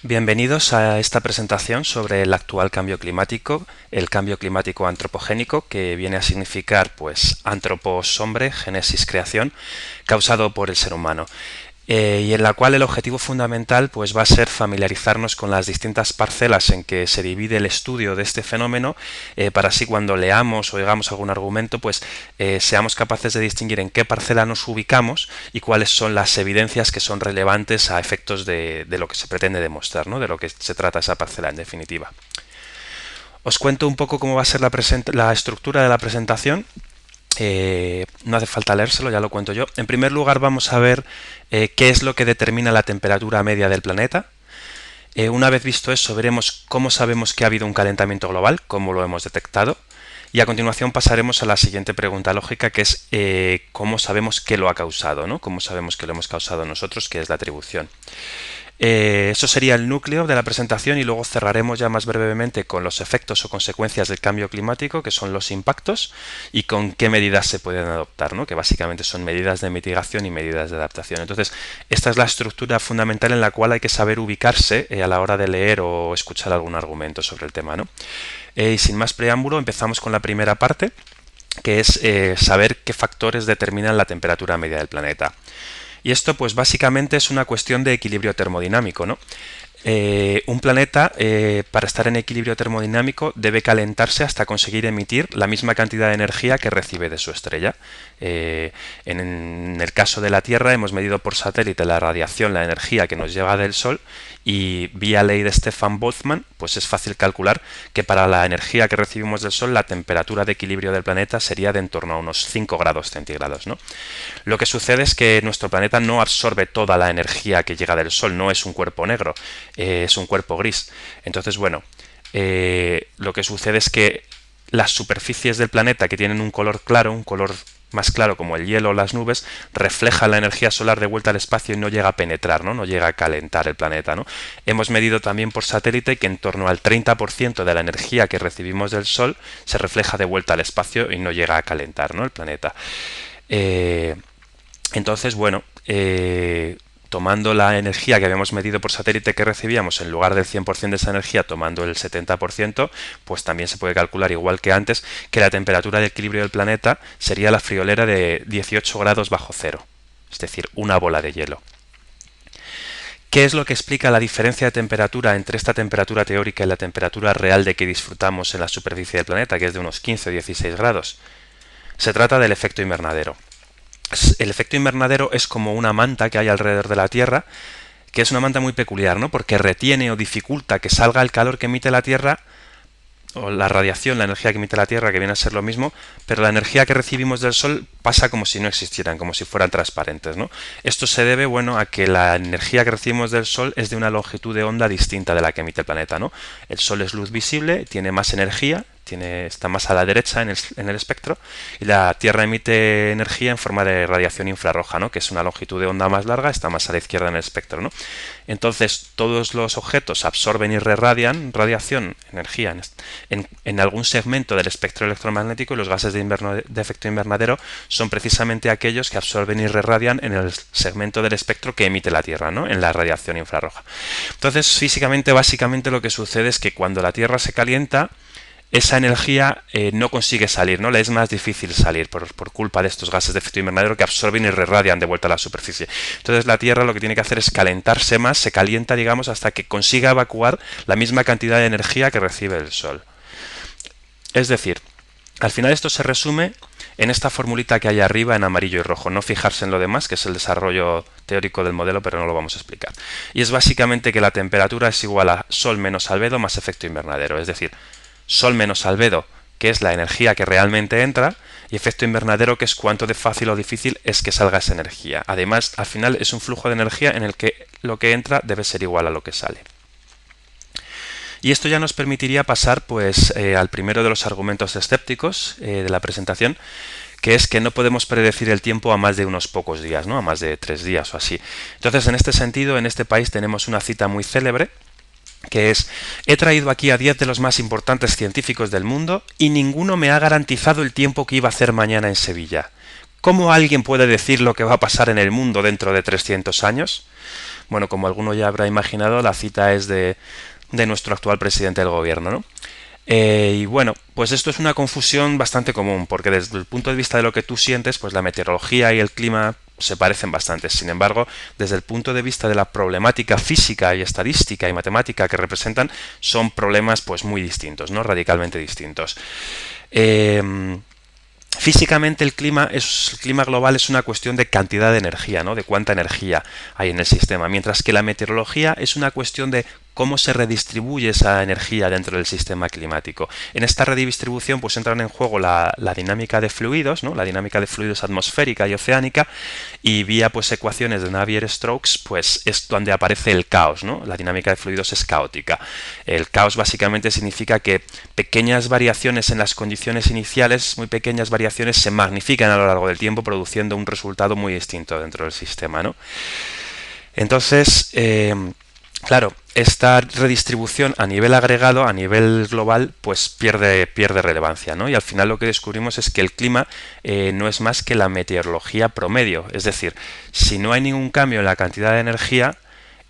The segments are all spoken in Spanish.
Bienvenidos a esta presentación sobre el actual cambio climático, el cambio climático antropogénico, que viene a significar pues antropos hombre, génesis creación, causado por el ser humano. Y en la cual el objetivo fundamental pues va a ser familiarizarnos con las distintas parcelas en que se divide el estudio de este fenómeno, para así cuando leamos o oigamos algún argumento pues seamos capaces de distinguir en qué parcela nos ubicamos y cuáles son las evidencias que son relevantes a efectos de lo que se pretende demostrar, ¿no? De lo que se trata esa parcela en definitiva. Os cuento un poco cómo va a ser la estructura de la presentación. No hace falta leérselo, ya lo cuento yo. En primer lugar vamos a ver qué es lo que determina la temperatura media del planeta. Una vez visto eso, veremos cómo sabemos que ha habido un calentamiento global, cómo lo hemos detectado. Y a continuación pasaremos a la siguiente pregunta lógica, que es cómo sabemos que lo ha causado, ¿no? Cómo sabemos que lo hemos causado nosotros, que es la atribución. Eso sería el núcleo de la presentación y luego cerraremos ya más brevemente con los efectos o consecuencias del cambio climático, que son los impactos, y con qué medidas se pueden adoptar, ¿no? Que básicamente son medidas de mitigación y medidas de adaptación. Entonces, esta es la estructura fundamental en la cual hay que saber ubicarse a la hora de leer o escuchar algún argumento sobre el tema, ¿no? Y sin más preámbulo, empezamos con la primera parte, que es saber qué factores determinan la temperatura media del planeta. Y esto pues básicamente es una cuestión de equilibrio termodinámico, ¿no? Un planeta, para estar en equilibrio termodinámico, debe calentarse hasta conseguir emitir la misma cantidad de energía que recibe de su estrella. En el caso de la Tierra hemos medido por satélite la radiación, la energía que nos llega del Sol, y vía ley de Stefan Boltzmann pues es fácil calcular que para la energía que recibimos del Sol la temperatura de equilibrio del planeta sería de en torno a unos 5 grados centígrados, ¿no? Lo que sucede es que nuestro planeta no absorbe toda la energía que llega del Sol, no es un cuerpo negro, es un cuerpo gris. Entonces, bueno, lo que sucede es que las superficies del planeta que tienen un color claro, un color más claro como el hielo o las nubes, reflejan la energía solar de vuelta al espacio y no llega a penetrar, ¿no? No llega a calentar el planeta, ¿no? Hemos medido también por satélite que en torno al 30% de la energía que recibimos del Sol se refleja de vuelta al espacio y no llega a calentar, ¿no? El planeta. Entonces, bueno, tomando la energía que habíamos medido por satélite que recibíamos, en lugar del 100% de esa energía, tomando el 70%, pues también se puede calcular, igual que antes, que la temperatura de equilibrio del planeta sería la friolera de 18 grados bajo cero, es decir, una bola de hielo. ¿Qué es lo que explica la diferencia de temperatura entre esta temperatura teórica y la temperatura real de que disfrutamos en la superficie del planeta, que es de unos 15 o 16 grados? Se trata del efecto invernadero. El efecto invernadero es como una manta que hay alrededor de la Tierra, que es una manta muy peculiar, ¿no? Porque retiene o dificulta que salga el calor que emite la Tierra, o la radiación, la energía que emite la Tierra, que viene a ser lo mismo, pero la energía que recibimos del Sol pasa como si no existieran, como si fueran transparentes, ¿no? Esto se debe, bueno, a que la energía que recibimos del Sol es de una longitud de onda distinta de la que emite el planeta, ¿no? El Sol es luz visible, tiene más energía, está más a la derecha en el espectro, y la Tierra emite energía en forma de radiación infrarroja, ¿no? Que es una longitud de onda más larga, está más a la izquierda en el espectro, ¿no? Entonces todos los objetos absorben y radian radiación, energía, en algún segmento del espectro electromagnético, y los gases de efecto invernadero son precisamente aquellos que absorben y radian en el segmento del espectro que emite la Tierra, ¿no? En la radiación infrarroja. Entonces, físicamente, básicamente lo que sucede es que cuando la Tierra se calienta, esa energía no consigue salir, ¿no? Le es más difícil salir por culpa de estos gases de efecto invernadero que absorben y radian de vuelta a la superficie. Entonces la Tierra lo que tiene que hacer es calentarse más, se calienta, digamos, hasta que consiga evacuar la misma cantidad de energía que recibe el Sol. Es decir, al final esto se resume en esta formulita que hay arriba en amarillo y rojo. No fijarse en lo demás, que es el desarrollo teórico del modelo, pero no lo vamos a explicar. Y es básicamente que la temperatura es igual a Sol menos albedo más efecto invernadero. Es decir, Sol menos albedo, que es la energía que realmente entra, y efecto invernadero, que es cuánto de fácil o difícil es que salga esa energía. Además, al final es un flujo de energía en el que lo que entra debe ser igual a lo que sale. Y esto ya nos permitiría pasar pues al primero de los argumentos escépticos de la presentación, que es que no podemos predecir el tiempo a más de unos pocos días, ¿no? A más de 3 días o así. Entonces, en este sentido, en este país tenemos una cita muy célebre, que es: he traído aquí a 10 de los más importantes científicos del mundo y ninguno me ha garantizado el tiempo que iba a hacer mañana en Sevilla. ¿Cómo alguien puede decir lo que va a pasar en el mundo dentro de 300 años? Bueno, como alguno ya habrá imaginado, la cita es de nuestro actual presidente del gobierno, ¿no? Y bueno, pues esto es una confusión bastante común, porque desde el punto de vista de lo que tú sientes, pues la meteorología y el clima se parecen bastante. Sin embargo, desde el punto de vista de la problemática física y estadística y matemática que representan, son problemas pues muy distintos, ¿no? Radicalmente distintos. Físicamente el clima global es una cuestión de cantidad de energía, ¿no? De cuánta energía hay en el sistema, mientras que la meteorología es una cuestión de cómo se redistribuye esa energía dentro del sistema climático. En esta redistribución pues entran en juego la dinámica de fluidos, ¿no? La dinámica de fluidos atmosférica y oceánica, y vía pues ecuaciones de Navier-Stokes pues es donde aparece el caos, ¿no? La dinámica de fluidos es caótica. El caos básicamente significa que pequeñas variaciones en las condiciones iniciales, muy pequeñas variaciones, se magnifican a lo largo del tiempo, produciendo un resultado muy distinto dentro del sistema, ¿no? Entonces, claro, esta redistribución a nivel agregado, a nivel global, pues pierde relevancia, ¿no? Y al final lo que descubrimos es que el clima no es más que la meteorología promedio. Es decir, si no hay ningún cambio en la cantidad de energía,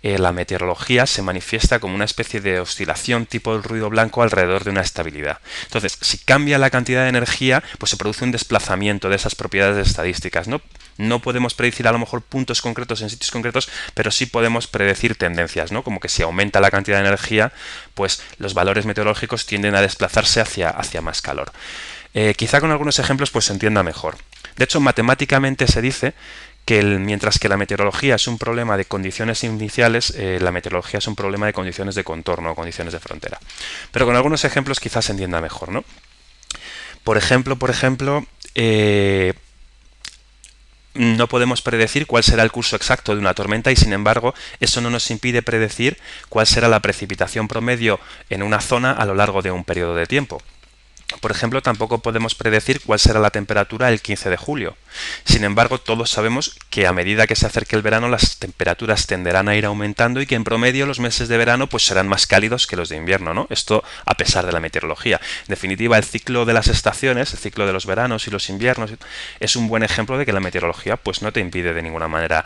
la meteorología se manifiesta como una especie de oscilación tipo el ruido blanco alrededor de una estabilidad. Entonces, si cambia la cantidad de energía, pues se produce un desplazamiento de esas propiedades estadísticas, ¿no? No podemos predecir a lo mejor puntos concretos en sitios concretos, pero sí podemos predecir tendencias, ¿no? Como que si aumenta la cantidad de energía, pues los valores meteorológicos tienden a desplazarse hacia más calor. Quizá con algunos ejemplos pues se entienda mejor. De hecho, matemáticamente se dice que mientras que la meteorología es un problema de condiciones iniciales, la meteorología es un problema de condiciones de contorno o condiciones de frontera. Pero con algunos ejemplos quizás se entienda mejor, ¿no? Por ejemplo, no podemos predecir cuál será el curso exacto de una tormenta y, sin embargo, eso no nos impide predecir cuál será la precipitación promedio en una zona a lo largo de un periodo de tiempo. Por ejemplo, tampoco podemos predecir cuál será la temperatura el 15 de julio. Sin embargo, todos sabemos que a medida que se acerque el verano, las temperaturas tenderán a ir aumentando y que en promedio los meses de verano pues serán más cálidos que los de invierno, ¿no? Esto a pesar de la meteorología. En definitiva, el ciclo de las estaciones, el ciclo de los veranos y los inviernos, es un buen ejemplo de que la meteorología pues no te impide de ninguna manera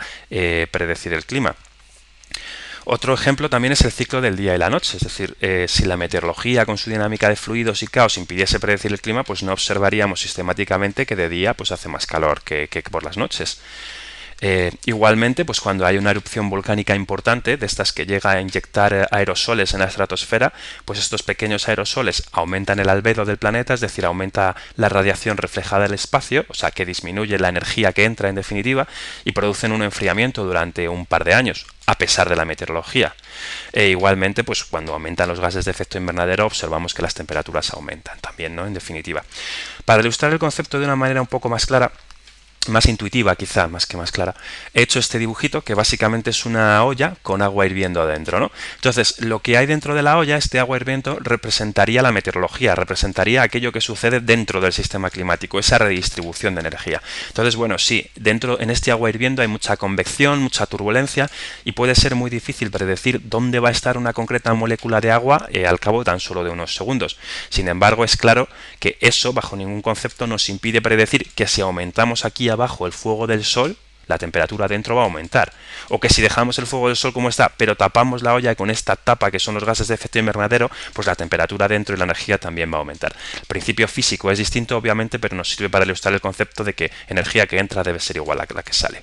predecir el clima. Otro ejemplo también es el ciclo del día y la noche, es decir, si la meteorología con su dinámica de fluidos y caos impidiese predecir el clima, pues no observaríamos sistemáticamente que de día pues hace más calor que por las noches. Igualmente, pues cuando hay una erupción volcánica importante, de estas que llega a inyectar aerosoles en la estratosfera, pues estos pequeños aerosoles aumentan el albedo del planeta, es decir, aumenta la radiación reflejada del espacio, o sea que disminuye la energía que entra en definitiva, y producen un enfriamiento durante un par de años, a pesar de la meteorología. Igualmente, pues cuando aumentan los gases de efecto invernadero, observamos que las temperaturas aumentan también, ¿no? En definitiva. Para ilustrar el concepto de una manera un poco más clara, más intuitiva quizá, más que más clara, he hecho este dibujito que básicamente es una olla con agua hirviendo adentro, ¿no? Entonces, lo que hay dentro de la olla, este agua hirviendo, representaría la meteorología, representaría aquello que sucede dentro del sistema climático, esa redistribución de energía. Entonces, bueno, sí, en este agua hirviendo hay mucha convección, mucha turbulencia, y puede ser muy difícil predecir dónde va a estar una concreta molécula de agua al cabo tan solo de unos segundos. Sin embargo, es claro que eso, bajo ningún concepto, nos impide predecir que si aumentamos aquí abajo el fuego del sol, la temperatura dentro va a aumentar. O que si dejamos el fuego del sol como está, pero tapamos la olla con esta tapa que son los gases de efecto invernadero, pues la temperatura dentro y la energía también va a aumentar. El principio físico es distinto, obviamente, pero nos sirve para ilustrar el concepto de que energía que entra debe ser igual a la que sale.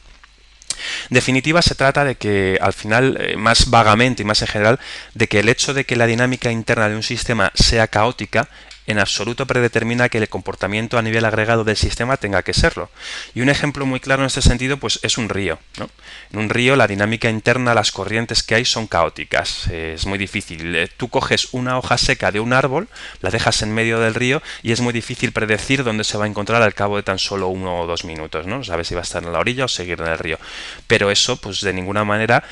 En definitiva, se trata de que, al final, más vagamente y más en general, de que el hecho de que la dinámica interna de un sistema sea caótica en absoluto predetermina que el comportamiento a nivel agregado del sistema tenga que serlo. Y un ejemplo muy claro en este sentido pues es un río, ¿no? En un río la dinámica interna, las corrientes que hay son caóticas, es muy difícil. Tú coges una hoja seca de un árbol, la dejas en medio del río y es muy difícil predecir dónde se va a encontrar al cabo de tan solo 1 o 2 minutos, ¿no? No sabes si va a estar en la orilla o seguir en el río. Pero eso pues de ninguna manera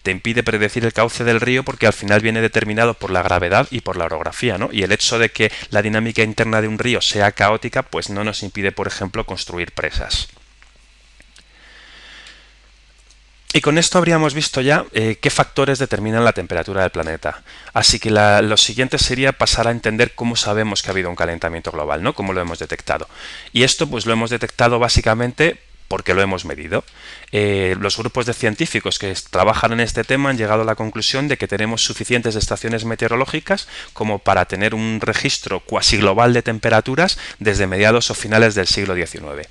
te impide predecir el cauce del río, porque al final viene determinado por la gravedad y por la orografía, ¿no? Y el hecho de que la dinámica interna de un río sea caótica, pues no nos impide, por ejemplo, construir presas. Y con esto habríamos visto ya qué factores determinan la temperatura del planeta. Así que lo siguiente sería pasar a entender cómo sabemos que ha habido un calentamiento global, ¿no? Cómo lo hemos detectado. Y esto pues lo hemos detectado básicamente porque lo hemos medido. Los grupos de científicos que trabajan en este tema han llegado a la conclusión de que tenemos suficientes estaciones meteorológicas como para tener un registro cuasi global de temperaturas desde mediados o finales del siglo XIX.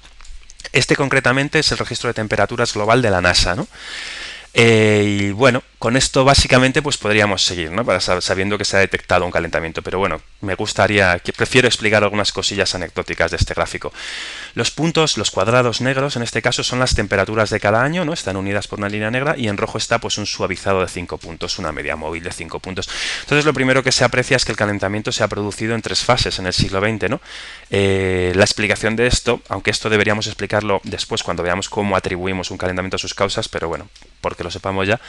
Este concretamente es el registro de temperaturas global de la NASA, ¿no? Y bueno, con esto básicamente pues podríamos seguir, ¿no? Sabiendo que se ha detectado un calentamiento, pero bueno, prefiero explicar algunas cosillas anecdóticas de este gráfico. Los puntos, los cuadrados negros en este caso son las temperaturas de cada año, ¿no? Están unidas por una línea negra y en rojo está pues un suavizado de 5 puntos, una media móvil de 5 puntos. Entonces lo primero que se aprecia es que el calentamiento se ha producido en 3 fases en el siglo XX, ¿no? La explicación de esto, aunque esto deberíamos explicarlo después cuando veamos cómo atribuimos un calentamiento a sus causas, pero bueno, porque lo sepamos ya,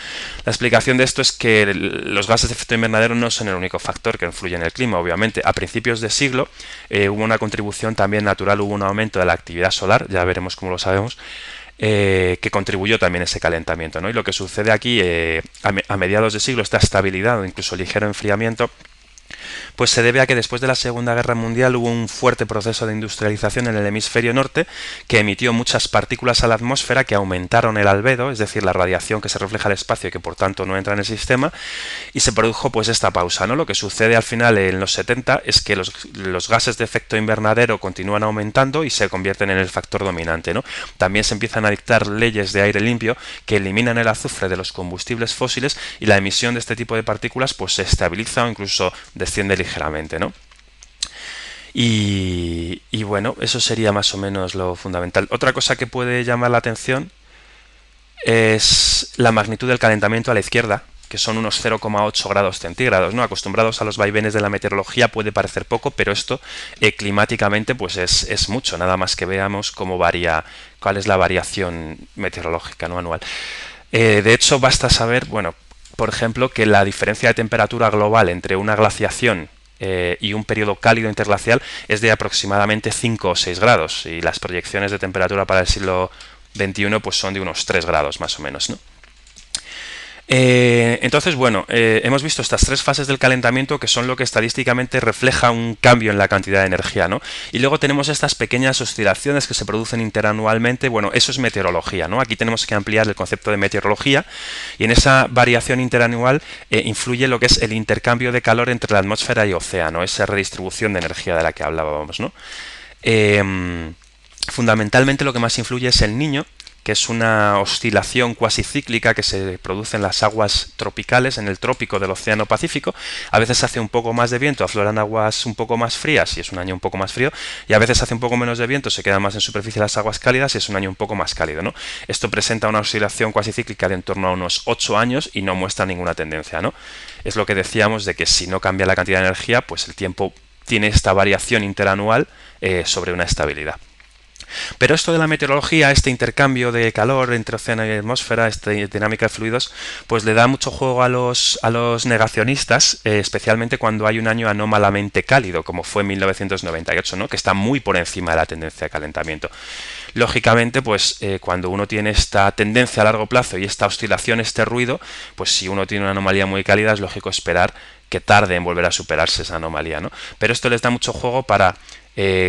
la explicación de esto es que los gases de efecto invernadero no son el único factor que influye en el clima, obviamente. A principios de siglo hubo una contribución también natural, hubo un aumento de la actividad solar, ya veremos cómo lo sabemos, que contribuyó también a ese calentamiento, ¿no? Y lo que sucede aquí a mediados de siglo, esta estabilidad o incluso ligero enfriamiento, pues se debe a que después de la Segunda Guerra Mundial hubo un fuerte proceso de industrialización en el hemisferio norte que emitió muchas partículas a la atmósfera que aumentaron el albedo, es decir, la radiación que se refleja al espacio y que por tanto no entra en el sistema, y se produjo pues esta pausa, ¿no? Lo que sucede al final en los 70 es que los gases de efecto invernadero continúan aumentando y se convierten en el factor dominante, ¿no? También se empiezan a dictar leyes de aire limpio que eliminan el azufre de los combustibles fósiles y la emisión de este tipo de partículas pues se estabiliza o incluso desciende ligeramente, ¿no? Y bueno, eso sería más o menos lo fundamental. Otra cosa que puede llamar la atención es la magnitud del calentamiento a la izquierda, que son unos 0,8 grados centígrados, ¿no? Acostumbrados a los vaivenes de la meteorología puede parecer poco, pero esto climáticamente pues es mucho, nada más que veamos cómo varía, cuál es la variación meteorológica, ¿no? Anual. De hecho, basta saber, bueno, por ejemplo, que la diferencia de temperatura global entre una glaciación y un periodo cálido interglacial es de aproximadamente 5 o 6 grados y las proyecciones de temperatura para el siglo XXI pues son de unos 3 grados más o menos, ¿no? Entonces, bueno, hemos visto estas 3 fases del calentamiento que son lo que estadísticamente refleja un cambio en la cantidad de energía, ¿no? Y luego tenemos estas pequeñas oscilaciones que se producen interanualmente. Bueno, eso es meteorología, ¿no? Aquí tenemos que ampliar el concepto de meteorología y en esa variación interanual influye lo que es el intercambio de calor entre la atmósfera y océano, esa redistribución de energía de la que hablábamos, ¿no? Fundamentalmente lo que más influye es el Niño, que es una oscilación cuasi cíclica que se produce en las aguas tropicales, en el trópico del Océano Pacífico. A veces hace un poco más de viento, afloran aguas un poco más frías y es un año un poco más frío, y a veces hace un poco menos de viento, se quedan más en superficie las aguas cálidas y es un año un poco más cálido, ¿no? Esto presenta una oscilación cuasi cíclica de en torno a unos 8 años y no muestra ninguna tendencia, ¿no? Es lo que decíamos de que si no cambia la cantidad de energía, pues el tiempo tiene esta variación interanual sobre una estabilidad. Pero esto de la meteorología, este intercambio de calor entre océano y atmósfera, esta dinámica de fluidos, pues le da mucho juego a los negacionistas, especialmente cuando hay un año anómalamente cálido, como fue en 1998, ¿no? Que está muy por encima de la tendencia de calentamiento. Lógicamente, pues cuando uno tiene esta tendencia a largo plazo y esta oscilación, este ruido, pues si uno tiene una anomalía muy cálida, es lógico esperar que tarde en volver a superarse esa anomalía, ¿no? Pero esto les da mucho juego para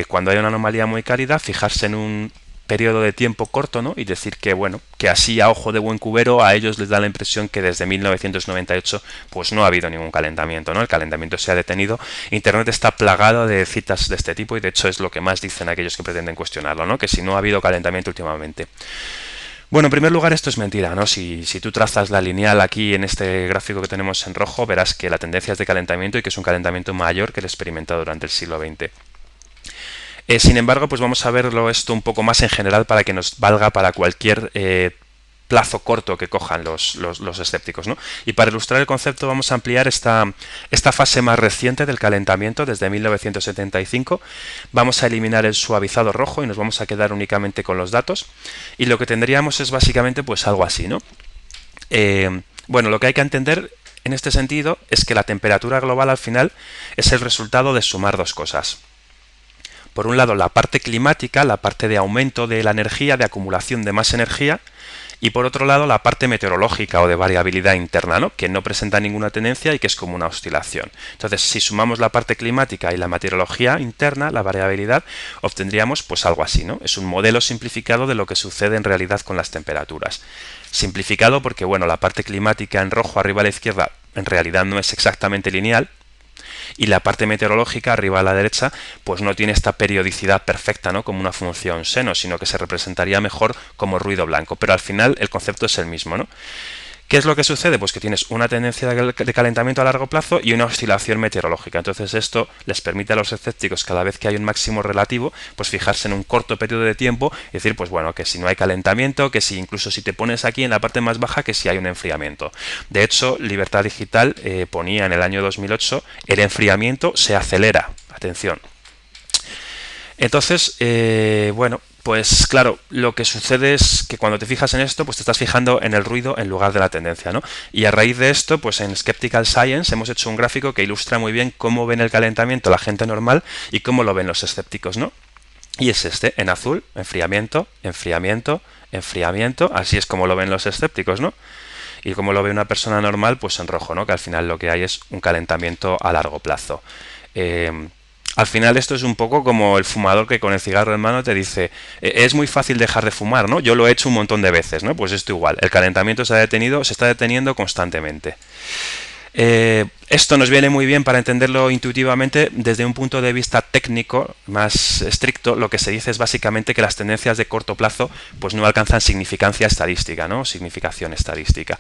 cuando hay una anomalía muy cálida, fijarse en un periodo de tiempo corto, ¿no? Y decir que, bueno, que así a ojo de buen cubero a ellos les da la impresión que desde 1998 pues no ha habido ningún calentamiento, ¿no? El calentamiento se ha detenido. Internet está plagado de citas de este tipo y de hecho es lo que más dicen aquellos que pretenden cuestionarlo, ¿no? Que si no ha habido calentamiento últimamente. Bueno, en primer lugar esto es mentira, ¿no? Si tú trazas la lineal aquí en este gráfico que tenemos en rojo, verás que la tendencia es de calentamiento y que es un calentamiento mayor que el experimentado durante el siglo XX. Sin embargo, pues vamos a verlo esto un poco más en general para que nos valga para cualquier plazo corto que cojan los escépticos, ¿no? Y para ilustrar el concepto vamos a ampliar esta fase más reciente del calentamiento desde 1975. Vamos a eliminar el suavizado rojo y nos vamos a quedar únicamente con los datos. Y lo que tendríamos es básicamente pues algo así, ¿no? Bueno, lo que hay que entender en este sentido es que la temperatura global al final es el resultado de sumar dos cosas. Por un lado, la parte climática, la parte de aumento de la energía, de acumulación de más energía, Y por otro lado, la parte meteorológica o de variabilidad interna, ¿no? Que no presenta ninguna tendencia y que es como una oscilación. Entonces, si sumamos la parte climática y la meteorología interna, la variabilidad, obtendríamos pues algo así, ¿no? Es un modelo simplificado de lo que sucede en realidad con las temperaturas. Simplificado porque, bueno, la parte climática en rojo arriba a la izquierda en realidad no es exactamente lineal, y la parte meteorológica arriba a la derecha pues no tiene esta periodicidad perfecta, ¿no? Como una función seno, sino que se representaría mejor como ruido blanco, pero al final el concepto es el mismo, ¿no? ¿Qué es lo que sucede? Pues que tienes una tendencia de calentamiento a largo plazo y una oscilación meteorológica. Entonces esto les permite a los escépticos, cada vez que hay un máximo relativo, pues fijarse en un corto periodo de tiempo y decir, pues bueno, que si no hay calentamiento, que si incluso si te pones aquí en la parte más baja, que si hay un enfriamiento. De hecho, Libertad Digital ponía en el año 2008, el enfriamiento se acelera. Atención. Entonces, bueno, pues claro, lo que sucede es que cuando te fijas en esto, pues te estás fijando en el ruido en lugar de la tendencia, ¿no? Y a raíz de esto, pues en Skeptical Science hemos hecho un gráfico que ilustra muy bien cómo ven el calentamiento la gente normal y cómo lo ven los escépticos, ¿no? Y es este, en azul, enfriamiento, enfriamiento, enfriamiento, así es como lo ven los escépticos, ¿no? Y como lo ve una persona normal, pues en rojo, ¿no? Que al final lo que hay es un calentamiento a largo plazo. Al final esto es un poco como el fumador que con el cigarro en mano te dice, es muy fácil dejar de fumar, ¿no? Yo lo he hecho un montón de veces, ¿no? Pues esto igual, el calentamiento se está deteniendo constantemente. Esto nos viene muy bien para entenderlo intuitivamente desde un punto de vista técnico más estricto. Lo que se dice es básicamente que las tendencias de corto plazo pues no alcanzan significancia estadística, ¿no? Significación estadística.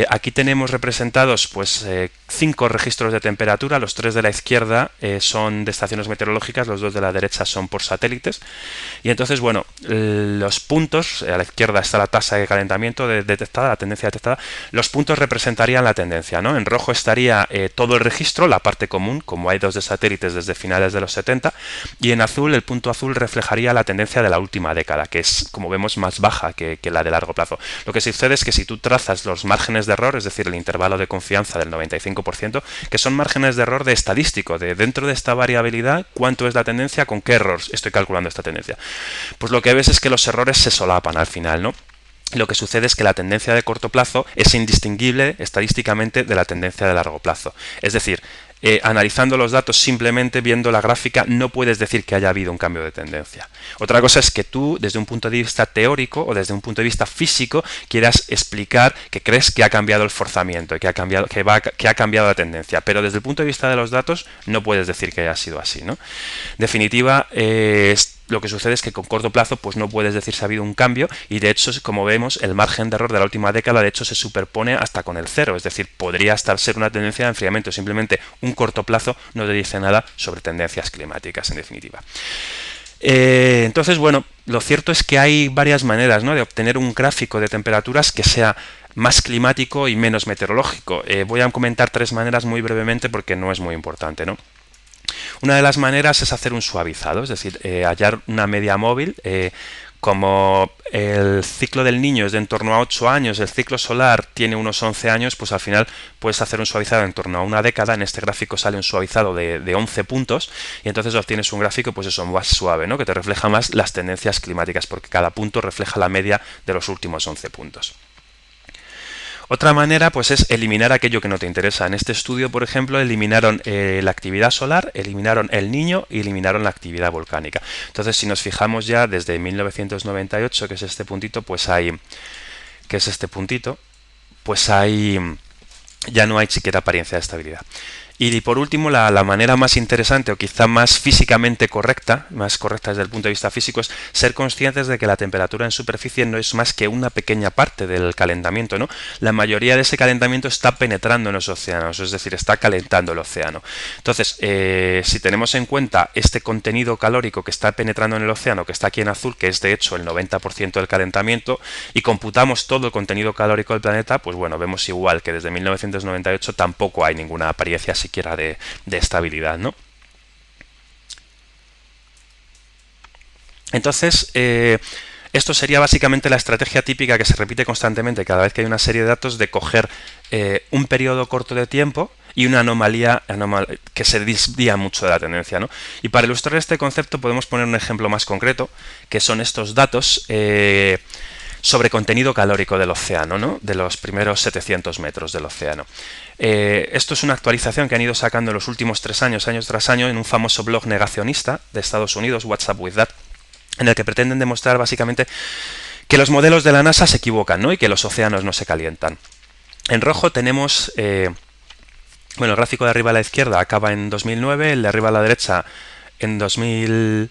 Aquí tenemos representados pues 5 registros de temperatura, los 3 de la izquierda son de estaciones meteorológicas, los 2 de la derecha son por satélites, y entonces bueno, los puntos, a la izquierda está la tasa de calentamiento detectada, la tendencia detectada, los puntos representarían la tendencia, ¿no? En rojo estaría todo el registro, la parte común, como hay 2 de satélites desde finales de los 70, y en azul, el punto azul reflejaría la tendencia de la última década, que es, como vemos, más baja que la de largo plazo. Lo que sucede es que si tú trazas los márgenes de error, es decir, el intervalo de confianza del 95%, que son márgenes de error de estadístico, de dentro de esta variabilidad, cuánto es la tendencia, con qué error estoy calculando esta tendencia. Pues lo que ves es que los errores se solapan al final, ¿no? Lo que sucede es que la tendencia de corto plazo es indistinguible estadísticamente de la tendencia de largo plazo. Es decir, analizando los datos, simplemente viendo la gráfica, no puedes decir que haya habido un cambio de tendencia. Otra cosa es que tú, desde un punto de vista teórico o desde un punto de vista físico, quieras explicar que crees que ha cambiado el forzamiento y que ha cambiado la tendencia, pero desde el punto de vista de los datos no puedes decir que haya sido así, ¿no? En definitiva, lo que sucede es que con corto plazo pues no puedes decir si ha habido un cambio, y de hecho, como vemos, el margen de error de la última década de hecho se superpone hasta con el cero, es decir, podría ser una tendencia de enfriamiento. Simplemente un corto plazo no te dice nada sobre tendencias climáticas, en definitiva. Entonces, bueno, lo cierto es que hay varias maneras, ¿no?, de obtener un gráfico de temperaturas que sea más climático y menos meteorológico. Voy a comentar 3 maneras muy brevemente porque no es muy importante, ¿no? Una de las maneras es hacer un suavizado, es decir, hallar una media móvil. Como el ciclo del niño es de en torno a 8 años, el ciclo solar tiene unos 11 años, pues al final puedes hacer un suavizado en torno a una década. En este gráfico sale un suavizado de 11 puntos, y entonces obtienes un gráfico pues eso, más suave, ¿no?, que te refleja más las tendencias climáticas, porque cada punto refleja la media de los últimos 11 puntos. Otra manera pues es eliminar aquello que no te interesa. En este estudio, por ejemplo, eliminaron la actividad solar, eliminaron el niño y eliminaron la actividad volcánica. Entonces, si nos fijamos ya desde 1998, que es este puntito, pues ya no hay siquiera apariencia de estabilidad. Y por último, la manera más interesante o quizá más físicamente correcta, más correcta desde el punto de vista físico, es ser conscientes de que la temperatura en superficie no es más que una pequeña parte del calentamiento, ¿no? La mayoría de ese calentamiento está penetrando en los océanos, es decir, está calentando el océano. Entonces, si tenemos en cuenta este contenido calórico que está penetrando en el océano, que está aquí en azul, que es de hecho el 90% del calentamiento, y computamos todo el contenido calórico del planeta, pues bueno, vemos igual que desde 1998 tampoco hay ninguna apariencia siquiera de estabilidad, ¿no? Entonces, esto sería básicamente la estrategia típica que se repite constantemente cada vez que hay una serie de datos, de coger un periodo corto de tiempo y una anomalía que se desvía mucho de la tendencia, ¿no? Y para ilustrar este concepto podemos poner un ejemplo más concreto, que son estos datos. sobre contenido calórico del océano, ¿no? De los primeros 700 metros del océano. Esto es una actualización que han ido sacando en los últimos 3 años, año tras año, en un famoso blog negacionista de Estados Unidos, What's Up With That, en el que pretenden demostrar básicamente que los modelos de la NASA se equivocan, ¿no? Y que los océanos no se calientan. En rojo tenemos... bueno, el gráfico de arriba a la izquierda acaba en 2009, el de arriba a la derecha en 2010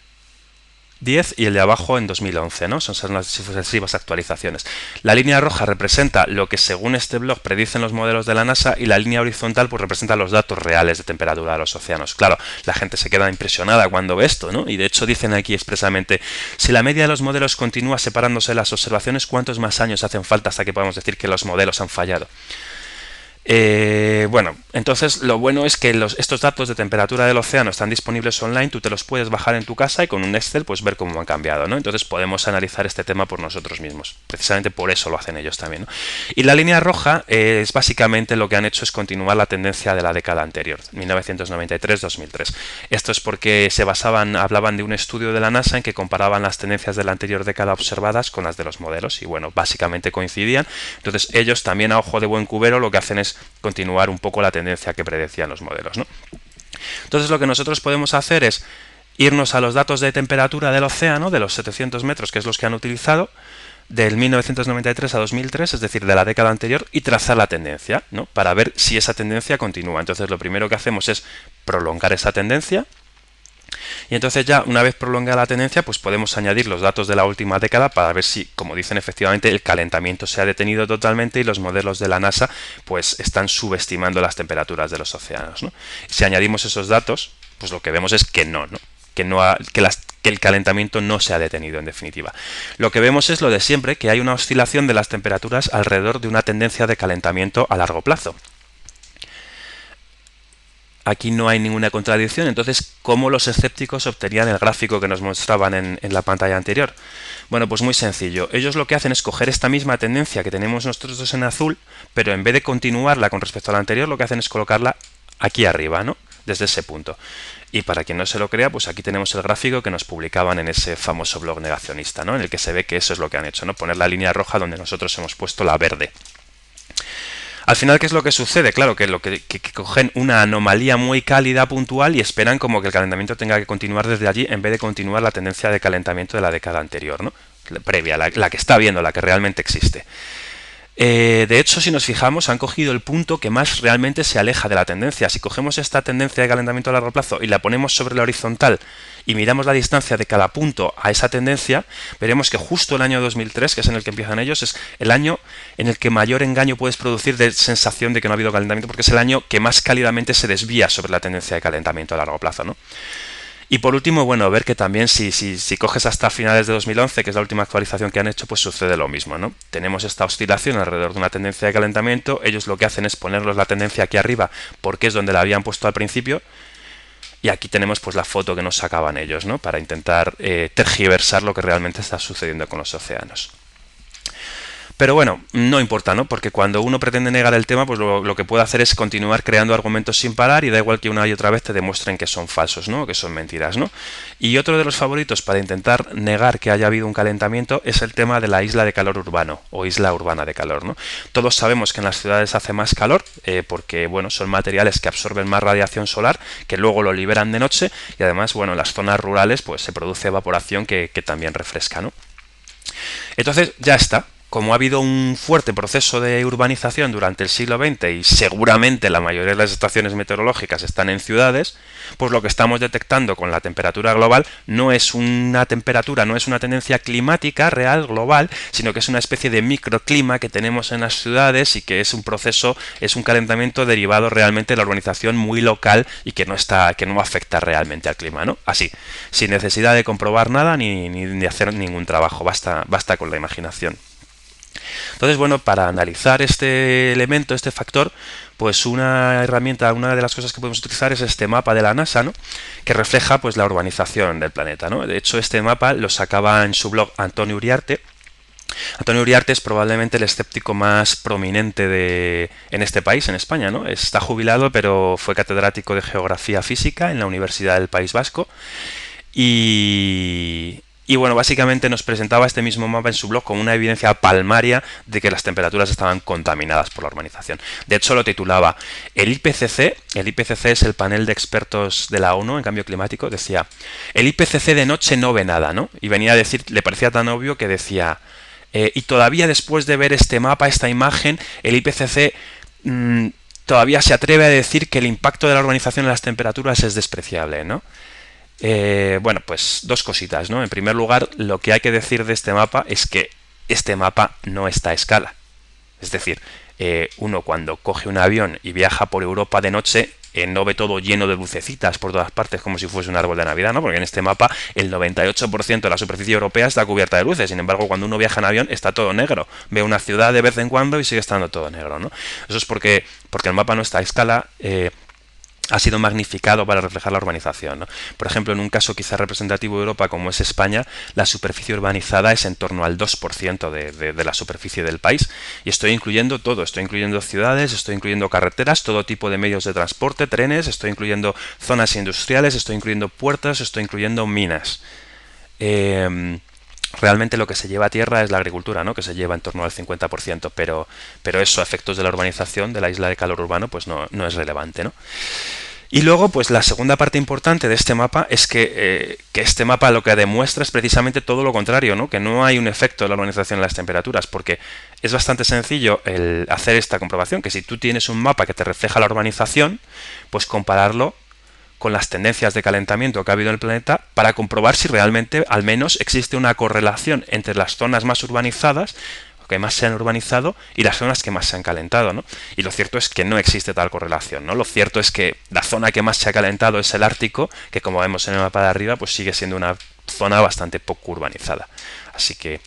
y el de abajo en 2011, ¿no? Son las sucesivas actualizaciones. La línea roja representa lo que según este blog predicen los modelos de la NASA y la línea horizontal pues representa los datos reales de temperatura de los océanos. Claro, la gente se queda impresionada cuando ve esto, ¿no? Y de hecho dicen aquí expresamente, si la media de los modelos continúa separándose de las observaciones, ¿cuántos más años hacen falta hasta que podamos decir que los modelos han fallado? Bueno, entonces lo bueno es que estos datos de temperatura del océano están disponibles online, tú te los puedes bajar en tu casa y con un Excel pues ver cómo han cambiado, ¿no? Entonces podemos analizar este tema por nosotros mismos. Precisamente por eso lo hacen ellos también, ¿no? Y la línea roja es básicamente lo que han hecho es continuar la tendencia de la década anterior, 1993-2003. Esto es porque hablaban de un estudio de la NASA en que comparaban las tendencias de la anterior década observadas con las de los modelos y bueno, básicamente coincidían. Entonces ellos también a ojo de buen cubero lo que hacen es continuar un poco la tendencia que predecían los modelos, ¿no? Entonces lo que nosotros podemos hacer es irnos a los datos de temperatura del océano, de los 700 metros, que es los que han utilizado, del 1993 a 2003, es decir, de la década anterior, y trazar la tendencia, ¿no? Para ver si esa tendencia continúa. Entonces lo primero que hacemos es prolongar esa tendencia. Y entonces ya una vez prolongada la tendencia pues podemos añadir los datos de la última década para ver si, como dicen efectivamente, el calentamiento se ha detenido totalmente y los modelos de la NASA pues están subestimando las temperaturas de los océanos, ¿no? Si añadimos esos datos pues lo que vemos es que no, ¿no? Que el calentamiento no se ha detenido en definitiva. Lo que vemos es lo de siempre, que hay una oscilación de las temperaturas alrededor de una tendencia de calentamiento a largo plazo. Aquí no hay ninguna contradicción, entonces, ¿cómo los escépticos obtenían el gráfico que nos mostraban en la pantalla anterior? Bueno, pues muy sencillo. Ellos lo que hacen es coger esta misma tendencia que tenemos nosotros en azul, pero en vez de continuarla con respecto a la anterior, lo que hacen es colocarla aquí arriba, ¿no? Desde ese punto. Y para quien no se lo crea, pues aquí tenemos el gráfico que nos publicaban en ese famoso blog negacionista, ¿no? En el que se ve que eso es lo que han hecho, ¿no? Poner la línea roja donde nosotros hemos puesto la verde. Al final, ¿qué es lo que sucede? Claro, que cogen una anomalía muy cálida puntual y esperan como que el calentamiento tenga que continuar desde allí en vez de continuar la tendencia de calentamiento de la década anterior, ¿no? Previa, la que está viendo, la que realmente existe. De hecho, si nos fijamos, han cogido el punto que más realmente se aleja de la tendencia. Si cogemos esta tendencia de calentamiento a largo plazo y la ponemos sobre la horizontal y miramos la distancia de cada punto a esa tendencia, veremos que justo el año 2003, que es en el que empiezan ellos, es el año en el que mayor engaño puedes producir de sensación de que no ha habido calentamiento, porque es el año que más cálidamente se desvía sobre la tendencia de calentamiento a largo plazo, ¿no? Y por último, bueno, ver que también si coges hasta finales de 2011, que es la última actualización que han hecho, pues sucede lo mismo, ¿no? Tenemos esta oscilación alrededor de una tendencia de calentamiento, ellos lo que hacen es ponernos la tendencia aquí arriba, porque es donde la habían puesto al principio, y aquí tenemos pues la foto que nos sacaban ellos, ¿no? Para intentar tergiversar lo que realmente está sucediendo con los océanos. Pero bueno, no importa, ¿no? Porque cuando uno pretende negar el tema, pues lo que puede hacer es continuar creando argumentos sin parar y da igual que una y otra vez te demuestren que son falsos, ¿no? Que son mentiras, ¿no? Y otro de los favoritos para intentar negar que haya habido un calentamiento es el tema de la isla de calor urbano o isla urbana de calor, ¿no? Todos sabemos que en las ciudades hace más calor porque, bueno, son materiales que absorben más radiación solar, que luego lo liberan de noche y además, bueno, en las zonas rurales pues se produce evaporación que también refresca, ¿no? Entonces, ya está. Como ha habido un fuerte proceso de urbanización durante el siglo XX y seguramente la mayoría de las estaciones meteorológicas están en ciudades, pues lo que estamos detectando con la temperatura global no es una temperatura, no es una tendencia climática real global, sino que es una especie de microclima que tenemos en las ciudades y que es un proceso, es un calentamiento derivado realmente de la urbanización muy local y que no afecta realmente al clima, ¿no? Así, sin necesidad de comprobar nada ni de hacer ningún trabajo, basta con la imaginación. Entonces, bueno, para analizar este elemento, este factor, pues una herramienta, una de las cosas que podemos utilizar es este mapa de la NASA, ¿no? Que refleja pues la urbanización del planeta, ¿no? De hecho, este mapa lo sacaba en su blog Antonio Uriarte. Antonio Uriarte es probablemente el escéptico más prominente en este país, en España, ¿no? Está jubilado, pero fue catedrático de Geografía Física en la Universidad del País Vasco. Y bueno, básicamente nos presentaba este mismo mapa en su blog como una evidencia palmaria de que las temperaturas estaban contaminadas por la urbanización. De hecho, lo titulaba el IPCC es el panel de expertos de la ONU en cambio climático, decía, el IPCC de noche no ve nada, ¿no? Y venía a decir, le parecía tan obvio que decía, y todavía después de ver este mapa, esta imagen, el IPCC todavía se atreve a decir que el impacto de la urbanización en las temperaturas es despreciable, ¿no? Bueno, pues dos cositas, ¿no? En primer lugar, lo que hay que decir de este mapa es que este mapa no está a escala. Es decir, uno cuando coge un avión y viaja por Europa de noche, no ve todo lleno de lucecitas por todas partes como si fuese un árbol de Navidad, ¿no? Porque en este mapa el 98% de la superficie europea está cubierta de luces. Sin embargo, cuando uno viaja en avión está todo negro. Ve una ciudad de vez en cuando y sigue estando todo negro, ¿no? Eso es porque el mapa no está a escala. Ha sido magnificado para reflejar la urbanización, ¿no? Por ejemplo, en un caso quizá representativo de Europa como es España, la superficie urbanizada es en torno al 2% de la superficie del país. Y estoy incluyendo todo, estoy incluyendo ciudades, estoy incluyendo carreteras, todo tipo de medios de transporte, trenes, estoy incluyendo zonas industriales, estoy incluyendo puertos, estoy incluyendo minas. Realmente lo que se lleva a tierra es la agricultura, ¿no? Que se lleva en torno al 50%, pero eso a efectos de la urbanización, de la isla de calor urbano, pues no es relevante, ¿no? Y luego, pues la segunda parte importante de este mapa es que este mapa lo que demuestra es precisamente todo lo contrario, ¿no? Que no hay un efecto de la urbanización en las temperaturas, porque es bastante sencillo el hacer esta comprobación, que si tú tienes un mapa que te refleja la urbanización, pues compararlo con las tendencias de calentamiento que ha habido en el planeta para comprobar si realmente al menos existe una correlación entre las zonas más urbanizadas, que más se han urbanizado, y las zonas que más se han calentado, ¿no? Y lo cierto es que no existe tal correlación, ¿no? Lo cierto es que la zona que más se ha calentado es el Ártico, que como vemos en el mapa de arriba, pues sigue siendo una zona bastante poco urbanizada. Así que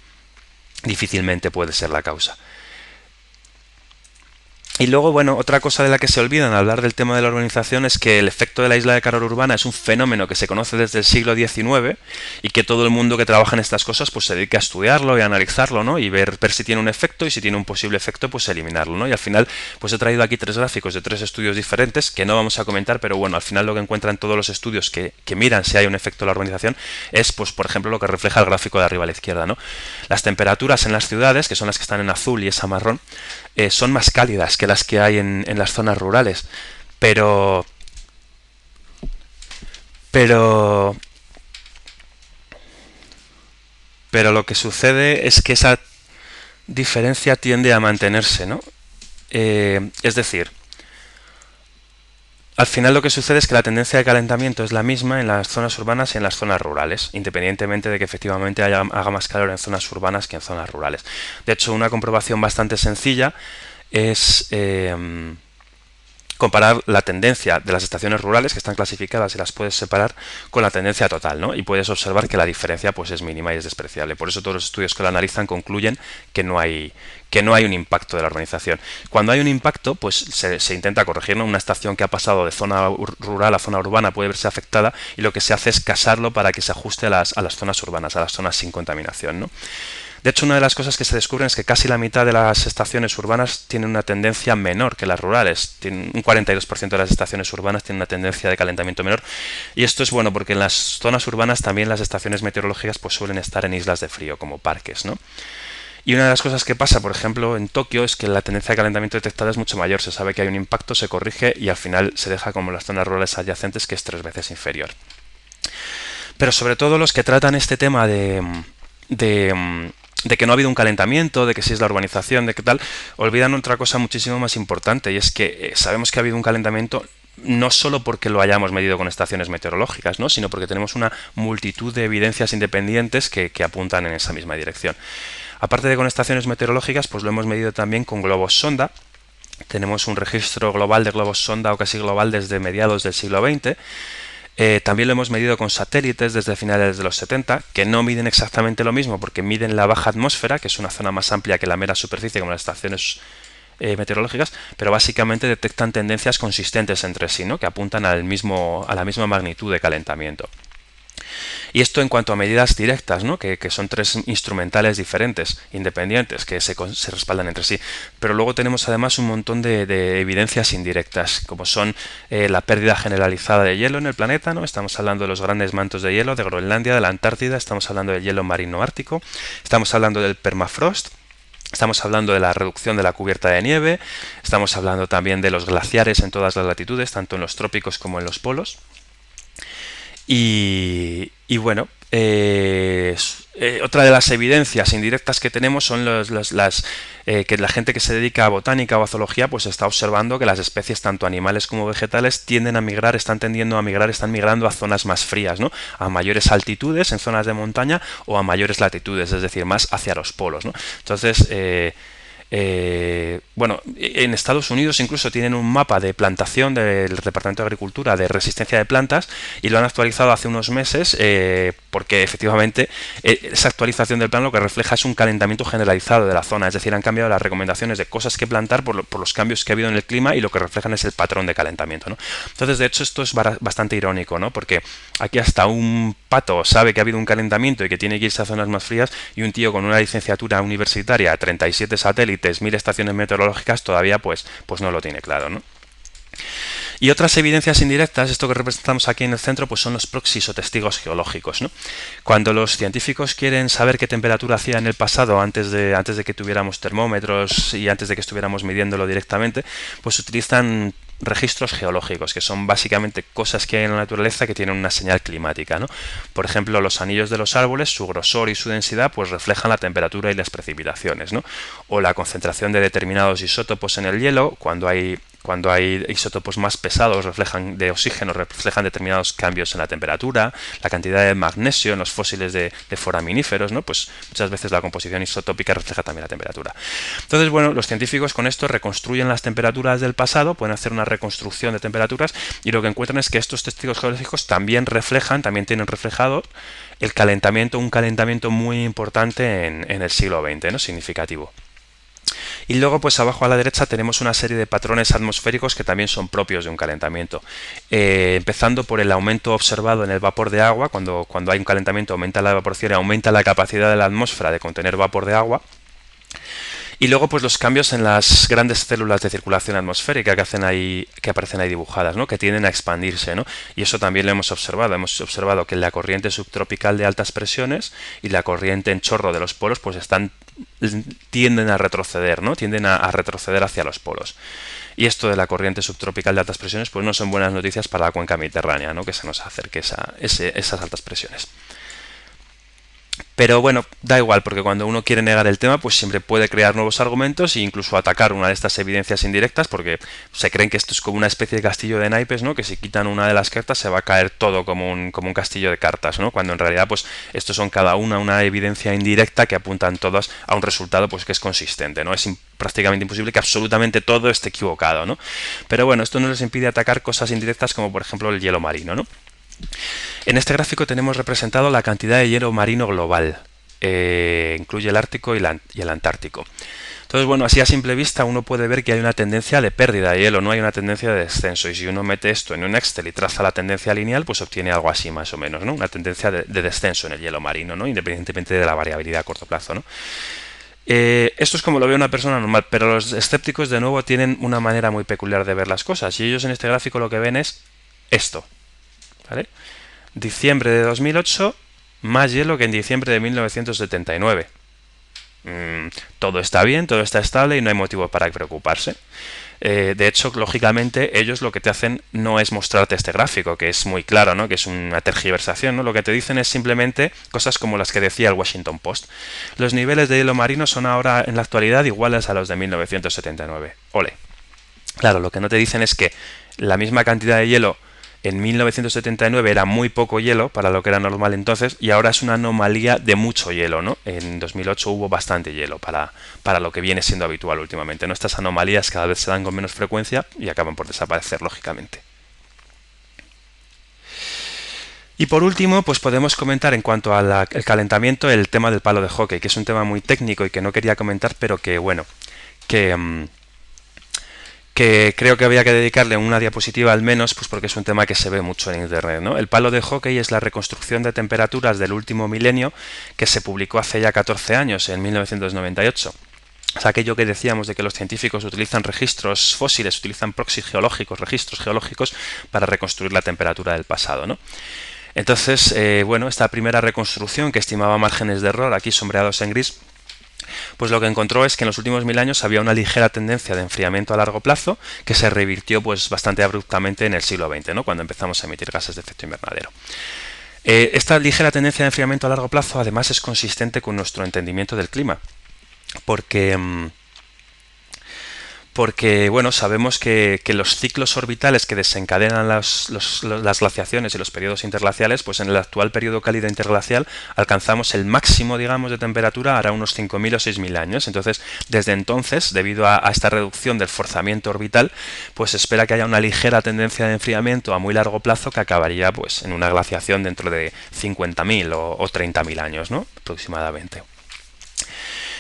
difícilmente puede ser la causa. Y luego, bueno, otra cosa de la que se olvidan al hablar del tema de la urbanización es que el efecto de la isla de calor urbana es un fenómeno que se conoce desde el siglo XIX y que todo el mundo que trabaja en estas cosas pues se dedica a estudiarlo y a analizarlo, ¿no? Y ver si tiene un efecto y si tiene un posible efecto pues eliminarlo, ¿no? Y al final pues he traído aquí 3 gráficos de 3 estudios diferentes que no vamos a comentar, pero bueno, al final lo que encuentran todos los estudios que miran si hay un efecto de la urbanización es, pues por ejemplo, lo que refleja el gráfico de arriba a la izquierda, ¿no? Las temperaturas en las ciudades, que son las que están en azul y esa marrón, son más cálidas que las que hay en las zonas rurales, pero lo que sucede es que esa diferencia tiende a mantenerse, ¿no? Es decir, al final lo que sucede es que la tendencia de calentamiento es la misma en las zonas urbanas y en las zonas rurales, independientemente de que efectivamente haga más calor en zonas urbanas que en zonas rurales. De hecho, una comprobación bastante sencilla es comparar la tendencia de las estaciones rurales, que están clasificadas y las puedes separar, con la tendencia total, ¿no? Y puedes observar que la diferencia pues es mínima y es despreciable. Por eso todos los estudios que la analizan concluyen que no hay un impacto de la urbanización. Cuando hay un impacto, pues se intenta corregir, ¿no? Una estación que ha pasado de zona rural a zona urbana puede verse afectada y lo que se hace es casarlo para que se ajuste a las zonas urbanas, a las zonas sin contaminación, ¿no? De hecho, una de las cosas que se descubren es que casi la mitad de las estaciones urbanas tienen una tendencia menor que las rurales. Un 42% de las estaciones urbanas tienen una tendencia de calentamiento menor. Y esto es bueno porque en las zonas urbanas también las estaciones meteorológicas pues suelen estar en islas de frío, como parques, ¿no? Y una de las cosas que pasa, por ejemplo, en Tokio es que la tendencia de calentamiento detectada es mucho mayor. Se sabe que hay un impacto, se corrige y al final se deja como las zonas rurales adyacentes, que es 3 veces inferior. Pero sobre todo los que tratan este tema de que no ha habido un calentamiento, de que sí es la urbanización, de qué tal, olvidan otra cosa muchísimo más importante, y es que sabemos que ha habido un calentamiento no solo porque lo hayamos medido con estaciones meteorológicas, ¿no? Sino porque tenemos una multitud de evidencias independientes que apuntan en esa misma dirección. Aparte de con estaciones meteorológicas, pues lo hemos medido también con globos sonda. Tenemos un registro global de globos sonda o casi global desde mediados del siglo XX. También lo hemos medido con satélites desde finales de los 70, que no miden exactamente lo mismo porque miden la baja atmósfera, que es una zona más amplia que la mera superficie como las estaciones meteorológicas, pero básicamente detectan tendencias consistentes entre sí, ¿no? Que apuntan a la misma magnitud de calentamiento. Y esto en cuanto a medidas directas, ¿no? Que son tres instrumentales diferentes, independientes, que se respaldan entre sí. Pero luego tenemos además un montón de evidencias indirectas, como son la pérdida generalizada de hielo en el planeta, ¿no? Estamos hablando de los grandes mantos de hielo de Groenlandia, de la Antártida, estamos hablando del hielo marino ártico, estamos hablando del permafrost. Estamos hablando de la reducción de la cubierta de nieve, estamos hablando también de los glaciares en todas las latitudes, tanto en los trópicos como en los polos. Y bueno, otra de las evidencias indirectas que tenemos son que la gente que se dedica a botánica o a zoología pues está observando que las especies, tanto animales como vegetales, tienden a migrar, están tendiendo a migrar, están migrando a zonas más frías, ¿no? A mayores altitudes en zonas de montaña o a mayores latitudes, es decir, más hacia los polos, ¿no? Entonces, bueno, en Estados Unidos incluso tienen un mapa de plantación del Departamento de Agricultura de resistencia de plantas y lo han actualizado hace unos meses porque efectivamente esa actualización del plan lo que refleja es un calentamiento generalizado de la zona, es decir, han cambiado las recomendaciones de cosas que plantar por los cambios que ha habido en el clima y lo que reflejan es el patrón de calentamiento, ¿no? Entonces, de hecho, esto es bastante irónico, ¿no? Porque aquí hasta un pato sabe que ha habido un calentamiento y que tiene que irse a zonas más frías y un tío con una licenciatura universitaria, 37 satélites, 1000 estaciones meteorológicas todavía pues no lo tiene claro, ¿no? Y otras evidencias indirectas, esto que representamos aquí en el centro, pues son los proxies o testigos geológicos, ¿no? Cuando los científicos quieren saber qué temperatura hacía en el pasado, antes de que tuviéramos termómetros y antes de que estuviéramos midiéndolo directamente, pues utilizan registros geológicos, que son básicamente cosas que hay en la naturaleza que tienen una señal climática, ¿no? Por ejemplo, los anillos de los árboles, su grosor y su densidad, pues reflejan la temperatura y las precipitaciones, ¿no? O la concentración de determinados isótopos en el hielo, cuando hay isótopos más pesados de oxígeno reflejan determinados cambios en la temperatura, la cantidad de magnesio en los fósiles de foraminíferos, ¿no? Pues muchas veces la composición isotópica refleja también la temperatura. Entonces, bueno, los científicos con esto reconstruyen las temperaturas del pasado, pueden hacer una reconstrucción de temperaturas y lo que encuentran es que estos testigos geológicos también tienen reflejado un calentamiento muy importante en el siglo XX, ¿no? Significativo. Y luego, pues abajo a la derecha tenemos una serie de patrones atmosféricos que también son propios de un calentamiento. Empezando por el aumento observado en el vapor de agua, cuando hay un calentamiento aumenta la evaporación y aumenta la capacidad de la atmósfera de contener vapor de agua. Y luego, pues los cambios en las grandes células de circulación atmosférica que aparecen ahí dibujadas, ¿no? Que tienden a expandirse, ¿no? Y eso también lo hemos observado. Hemos observado que la corriente subtropical de altas presiones y la corriente en chorro de los polos, pues tienden a retroceder, ¿no? Tienden a retroceder hacia los polos. Y esto de la corriente subtropical de altas presiones, pues no son buenas noticias para la cuenca mediterránea, ¿no? Que se nos acerque esas altas presiones. Pero bueno, da igual, porque cuando uno quiere negar el tema, pues siempre puede crear nuevos argumentos e incluso atacar una de estas evidencias indirectas, porque se creen que esto es como una especie de castillo de naipes, ¿no? Que si quitan una de las cartas se va a caer todo como un castillo de cartas, ¿no? Cuando en realidad, pues estos son cada una evidencia indirecta que apuntan todas a un resultado pues que es consistente, ¿no? Es prácticamente imposible que absolutamente todo esté equivocado, ¿no? Pero bueno, esto no les impide atacar cosas indirectas como por ejemplo el hielo marino, ¿no? En este gráfico tenemos representado la cantidad de hielo marino global. Incluye el Ártico y el Antártico. Entonces, bueno, así a simple vista uno puede ver que hay una tendencia de pérdida de hielo, no hay una tendencia de descenso. Y si uno mete esto en un Excel y traza la tendencia lineal, pues obtiene algo así más o menos, ¿no? Una tendencia de descenso en el hielo marino, ¿no? Independientemente de la variabilidad a corto plazo, ¿no? Esto es como lo ve una persona normal, pero los escépticos de nuevo tienen una manera muy peculiar de ver las cosas. Y ellos en este gráfico lo que ven es esto. ¿Vale? Diciembre de 2008, más hielo que en diciembre de 1979. Todo está bien, todo está estable y no hay motivo para preocuparse. De hecho, lógicamente, ellos lo que te hacen no es mostrarte este gráfico, que es muy claro, ¿no? Que es una tergiversación, ¿no? Lo que te dicen es simplemente cosas como las que decía el Washington Post. Los niveles de hielo marino son ahora, en la actualidad, iguales a los de 1979. Ole. Claro, lo que no te dicen es que la misma cantidad de hielo en 1979 era muy poco hielo para lo que era normal entonces y ahora es una anomalía de mucho hielo, ¿no? En 2008 hubo bastante hielo para lo que viene siendo habitual últimamente, ¿no? Estas anomalías cada vez se dan con menos frecuencia y acaban por desaparecer, lógicamente. Y por último, pues podemos comentar en cuanto al calentamiento el tema del palo de hockey, que es un tema muy técnico y que no quería comentar, pero que bueno, que que creo que había que dedicarle una diapositiva al menos, pues porque es un tema que se ve mucho en Internet, ¿no? El palo de hockey es la reconstrucción de temperaturas del último milenio que se publicó hace ya 14 años, en 1998. O sea, aquello que decíamos de que los científicos utilizan registros fósiles, utilizan proxies geológicos, registros geológicos para reconstruir la temperatura del pasado, ¿no? Entonces, bueno, esta primera reconstrucción que estimaba márgenes de error, aquí sombreados en gris, pues lo que encontró es que en los últimos 1000 años había una ligera tendencia de enfriamiento a largo plazo que se revirtió pues bastante abruptamente en el siglo XX, ¿no? Cuando empezamos a emitir gases de efecto invernadero. Esta ligera tendencia de enfriamiento a largo plazo además es consistente con nuestro entendimiento del clima, porque bueno, sabemos que los ciclos orbitales que desencadenan las glaciaciones y los periodos interglaciales, pues en el actual periodo cálido interglacial alcanzamos el máximo, digamos, de temperatura hará unos 5000 o 6000 años. Entonces, desde entonces, debido a esta reducción del forzamiento orbital, pues se espera que haya una ligera tendencia de enfriamiento a muy largo plazo que acabaría pues en una glaciación dentro de 50.000 o 30.000 años, ¿no? Aproximadamente.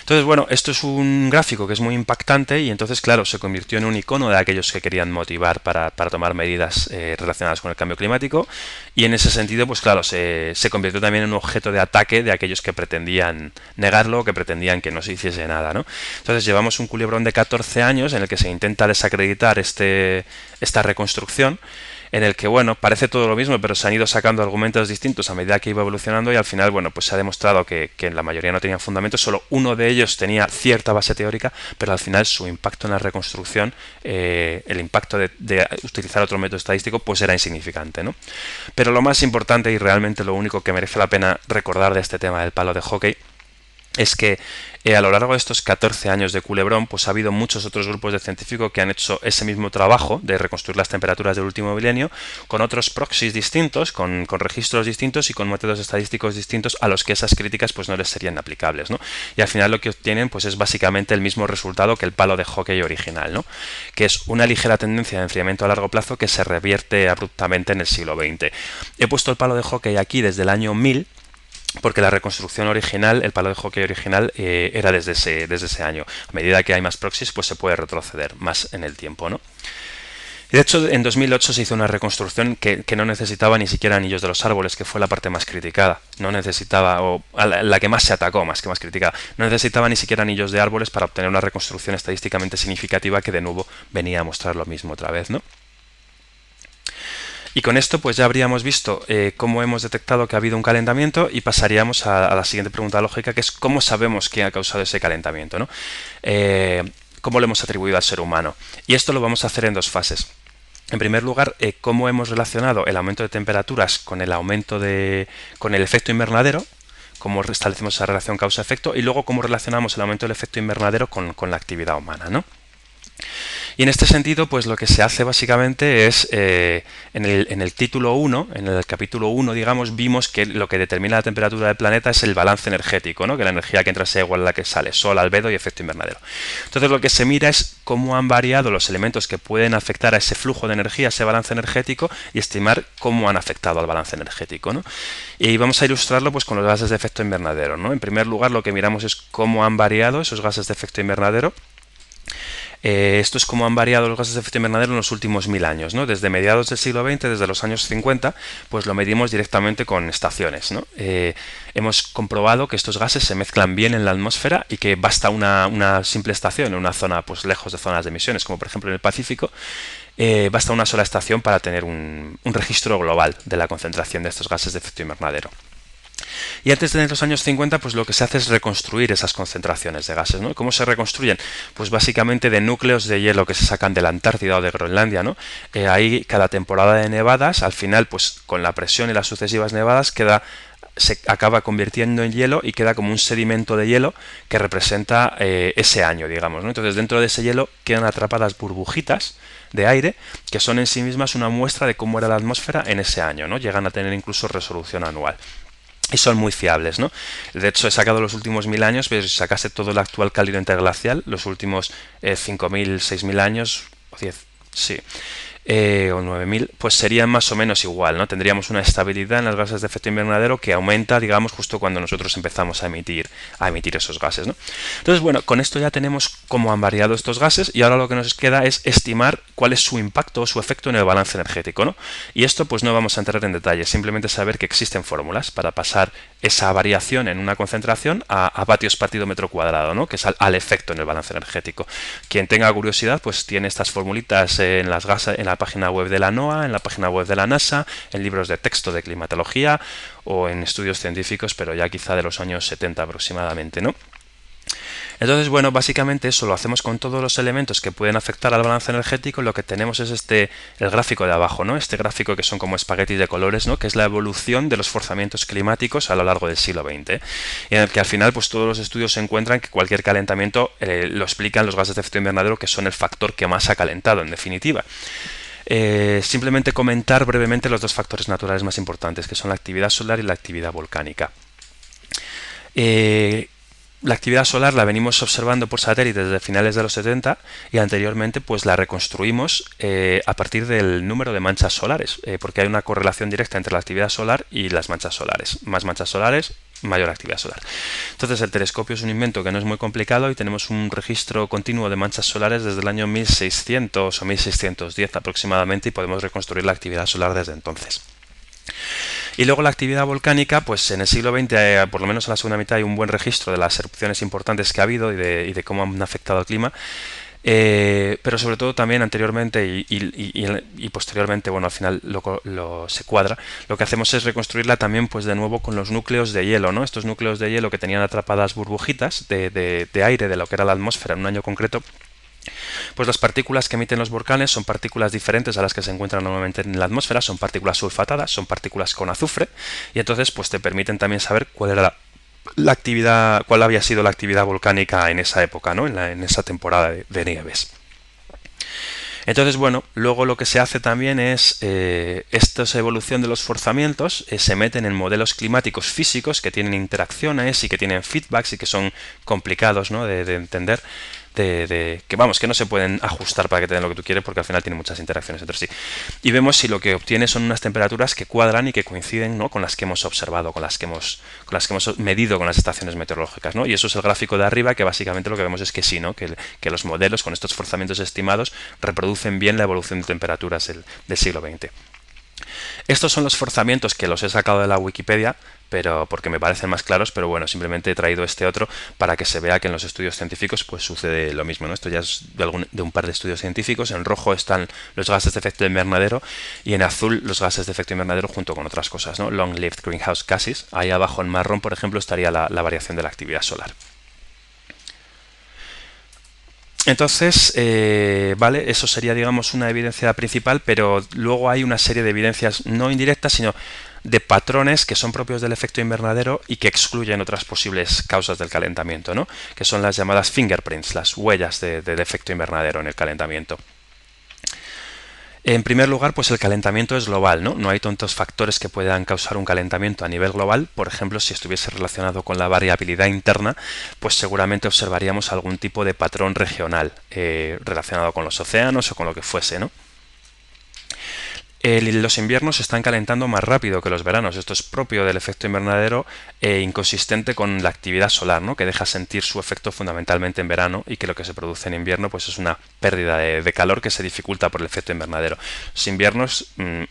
Entonces, bueno, esto es un gráfico que es muy impactante y entonces, claro, se convirtió en un icono de aquellos que querían motivar para tomar medidas relacionadas con el cambio climático y en ese sentido, pues claro, se convirtió también en un objeto de ataque de aquellos que pretendían negarlo, que pretendían que no se hiciese nada, ¿no? Entonces, llevamos un culebrón de 14 años en el que se intenta desacreditar esta reconstrucción, en el que, bueno, parece todo lo mismo, pero se han ido sacando argumentos distintos a medida que iba evolucionando y al final, bueno, pues se ha demostrado que la mayoría no tenían fundamento, solo uno de ellos tenía cierta base teórica, pero al final su impacto en la reconstrucción, el impacto de utilizar otro método estadístico, pues era insignificante, ¿no? Pero lo más importante y realmente lo único que merece la pena recordar de este tema del palo de hockey es que a lo largo de estos 14 años de culebrón, pues ha habido muchos otros grupos de científicos que han hecho ese mismo trabajo de reconstruir las temperaturas del último milenio con otros proxies distintos, con registros distintos y con métodos estadísticos distintos a los que esas críticas pues no les serían aplicables, ¿no? Y al final lo que obtienen pues es básicamente el mismo resultado que el palo de hockey original, ¿no? Que es una ligera tendencia de enfriamiento a largo plazo que se revierte abruptamente en el siglo XX. He puesto el palo de hockey aquí desde el año 1000 porque la reconstrucción original, el palo de hockey original, era desde ese año. A medida que hay más proxies, pues se puede retroceder más en el tiempo, ¿no? Y de hecho, en 2008 se hizo una reconstrucción que no necesitaba ni siquiera anillos de los árboles, que fue la parte más criticada. No necesitaba, o la que más se atacó, más que más criticada. No necesitaba ni siquiera anillos de árboles para obtener una reconstrucción estadísticamente significativa que de nuevo venía a mostrar lo mismo otra vez, ¿no? Y con esto pues ya habríamos visto cómo hemos detectado que ha habido un calentamiento y pasaríamos a la siguiente pregunta lógica, que es cómo sabemos quién ha causado ese calentamiento, ¿no? ¿Cómo lo hemos atribuido al ser humano? Y esto lo vamos a hacer en dos fases. En primer lugar, cómo hemos relacionado el aumento de temperaturas con el con el efecto invernadero, cómo establecemos esa relación causa-efecto, y luego cómo relacionamos el aumento del efecto invernadero con la actividad humana, ¿no? Y en este sentido, pues lo que se hace básicamente es, en el título 1, en el capítulo 1, digamos, vimos que lo que determina la temperatura del planeta es el balance energético, ¿no? Que la energía que entra sea igual a la que sale, sol, albedo y efecto invernadero. Entonces lo que se mira es cómo han variado los elementos que pueden afectar a ese flujo de energía, a ese balance energético, y estimar cómo han afectado al balance energético, ¿no? Y vamos a ilustrarlo pues con los gases de efecto invernadero, ¿no? En primer lugar, lo que miramos es cómo han variado esos gases de efecto invernadero. Esto es cómo han variado los gases de efecto invernadero en los últimos 1000 años, ¿no? Desde mediados del siglo XX, desde los años 50, pues lo medimos directamente con estaciones, ¿no? Hemos comprobado que estos gases se mezclan bien en la atmósfera y que basta una simple estación en una zona pues lejos de zonas de emisiones, como por ejemplo en el Pacífico, basta una sola estación para tener un registro global de la concentración de estos gases de efecto invernadero. Y antes de los años 50, pues lo que se hace es reconstruir esas concentraciones de gases, ¿no? ¿Cómo se reconstruyen? Pues básicamente de núcleos de hielo que se sacan de la Antártida o de Groenlandia, ¿no? Ahí cada temporada de nevadas, al final, pues con la presión y las sucesivas nevadas, se acaba convirtiendo en hielo y queda como un sedimento de hielo que representa ese año, digamos, ¿no? Entonces dentro de ese hielo quedan atrapadas burbujitas de aire que son en sí mismas una muestra de cómo era la atmósfera en ese año, ¿no? Llegan a tener incluso resolución anual. Y son muy fiables, ¿no? De hecho, he sacado los últimos 1000 años, pero si sacase todo el actual cálido interglacial, los últimos 5000, 6000 años, o 10, sí. o 9000, pues serían más o menos igual, ¿no? Tendríamos una estabilidad en las gases de efecto invernadero que aumenta, digamos, justo cuando nosotros empezamos a emitir esos gases, ¿no? Entonces, bueno, con esto ya tenemos cómo han variado estos gases y ahora lo que nos queda es estimar cuál es su impacto o su efecto en el balance energético, ¿no? Y esto pues no vamos a entrar en detalle, simplemente saber que existen fórmulas para pasar esa variación en una concentración a vatios partido metro cuadrado, ¿no? Que es al efecto en el balance energético. Quien tenga curiosidad pues tiene estas formulitas en la página web de la NOAA, en la página web de la NASA, en libros de texto de climatología o en estudios científicos, pero ya quizá de los años 70 aproximadamente, ¿no? Entonces, bueno, básicamente eso lo hacemos con todos los elementos que pueden afectar al balance energético. Lo que tenemos es el gráfico de abajo, ¿no? Este gráfico que son como espaguetis de colores, ¿no? Que es la evolución de los forzamientos climáticos a lo largo del siglo XX. Y en el que al final, pues todos los estudios se encuentran que cualquier calentamiento lo explican los gases de efecto invernadero, que son el factor que más ha calentado, en definitiva. Simplemente comentar brevemente los dos factores naturales más importantes, que son la actividad solar y la actividad volcánica. La actividad solar la venimos observando por satélite desde finales de los 70 y anteriormente pues la reconstruimos a partir del número de manchas solares, porque hay una correlación directa entre la actividad solar y las manchas solares. Más manchas solares, mayor actividad solar. Entonces el telescopio es un invento que no es muy complicado y tenemos un registro continuo de manchas solares desde el año 1600 o 1610 aproximadamente y podemos reconstruir la actividad solar desde entonces. Y luego la actividad volcánica, pues en el siglo XX, por lo menos en la segunda mitad, hay un buen registro de las erupciones importantes que ha habido y de cómo han afectado al clima. Pero sobre todo también anteriormente y posteriormente, bueno, al final se cuadra, lo que hacemos es reconstruirla también pues de nuevo con los núcleos de hielo, ¿no? Estos núcleos de hielo que tenían atrapadas burbujitas de aire de lo que era la atmósfera en un año concreto. Pues las partículas que emiten los volcanes son partículas diferentes a las que se encuentran normalmente en la atmósfera, son partículas sulfatadas, son partículas con azufre, y entonces pues te permiten también saber cuál era la actividad, cuál había sido la actividad volcánica en esa época, ¿no? En esa temporada de nieves. Entonces, bueno, luego lo que se hace también es esta evolución de los forzamientos se meten en modelos climáticos físicos que tienen interacciones y que tienen feedbacks y que son complicados, ¿no? de entender. Que no se pueden ajustar para que te den lo que tú quieres porque al final tienen muchas interacciones entre sí. Y vemos si lo que obtienes son unas temperaturas que cuadran y que coinciden, ¿no? Con las que hemos observado, con las que hemos medido con las estaciones meteorológicas, ¿no? Y eso es el gráfico de arriba, que básicamente lo que vemos es que sí, ¿no? Que los modelos con estos forzamientos estimados reproducen bien la evolución de temperaturas del siglo XX. Estos son los forzamientos que los he sacado de la Wikipedia, pero porque me parecen más claros, pero bueno, simplemente he traído este otro para que se vea que en los estudios científicos pues sucede lo mismo, ¿no? Esto ya es de un par de estudios científicos. En rojo están los gases de efecto invernadero y en azul los gases de efecto invernadero junto con otras cosas, ¿no? Long-lived greenhouse gases. Ahí abajo en marrón, por ejemplo, estaría la variación de la actividad solar. Entonces, vale, eso sería, digamos, una evidencia principal, pero luego hay una serie de evidencias no indirectas, sino de patrones que son propios del efecto invernadero y que excluyen otras posibles causas del calentamiento, ¿no? Que son las llamadas fingerprints, las huellas del efecto invernadero en el calentamiento. En primer lugar, pues el calentamiento es global, ¿no? No hay tantos factores que puedan causar un calentamiento a nivel global. Por ejemplo, si estuviese relacionado con la variabilidad interna, pues seguramente observaríamos algún tipo de patrón regional relacionado con los océanos o con lo que fuese, ¿no? Los inviernos se están calentando más rápido que los veranos. Esto es propio del efecto invernadero e inconsistente con la actividad solar, ¿no? Que deja sentir su efecto fundamentalmente en verano y que lo que se produce en invierno pues es una pérdida de calor que se dificulta por el efecto invernadero. Los inviernos en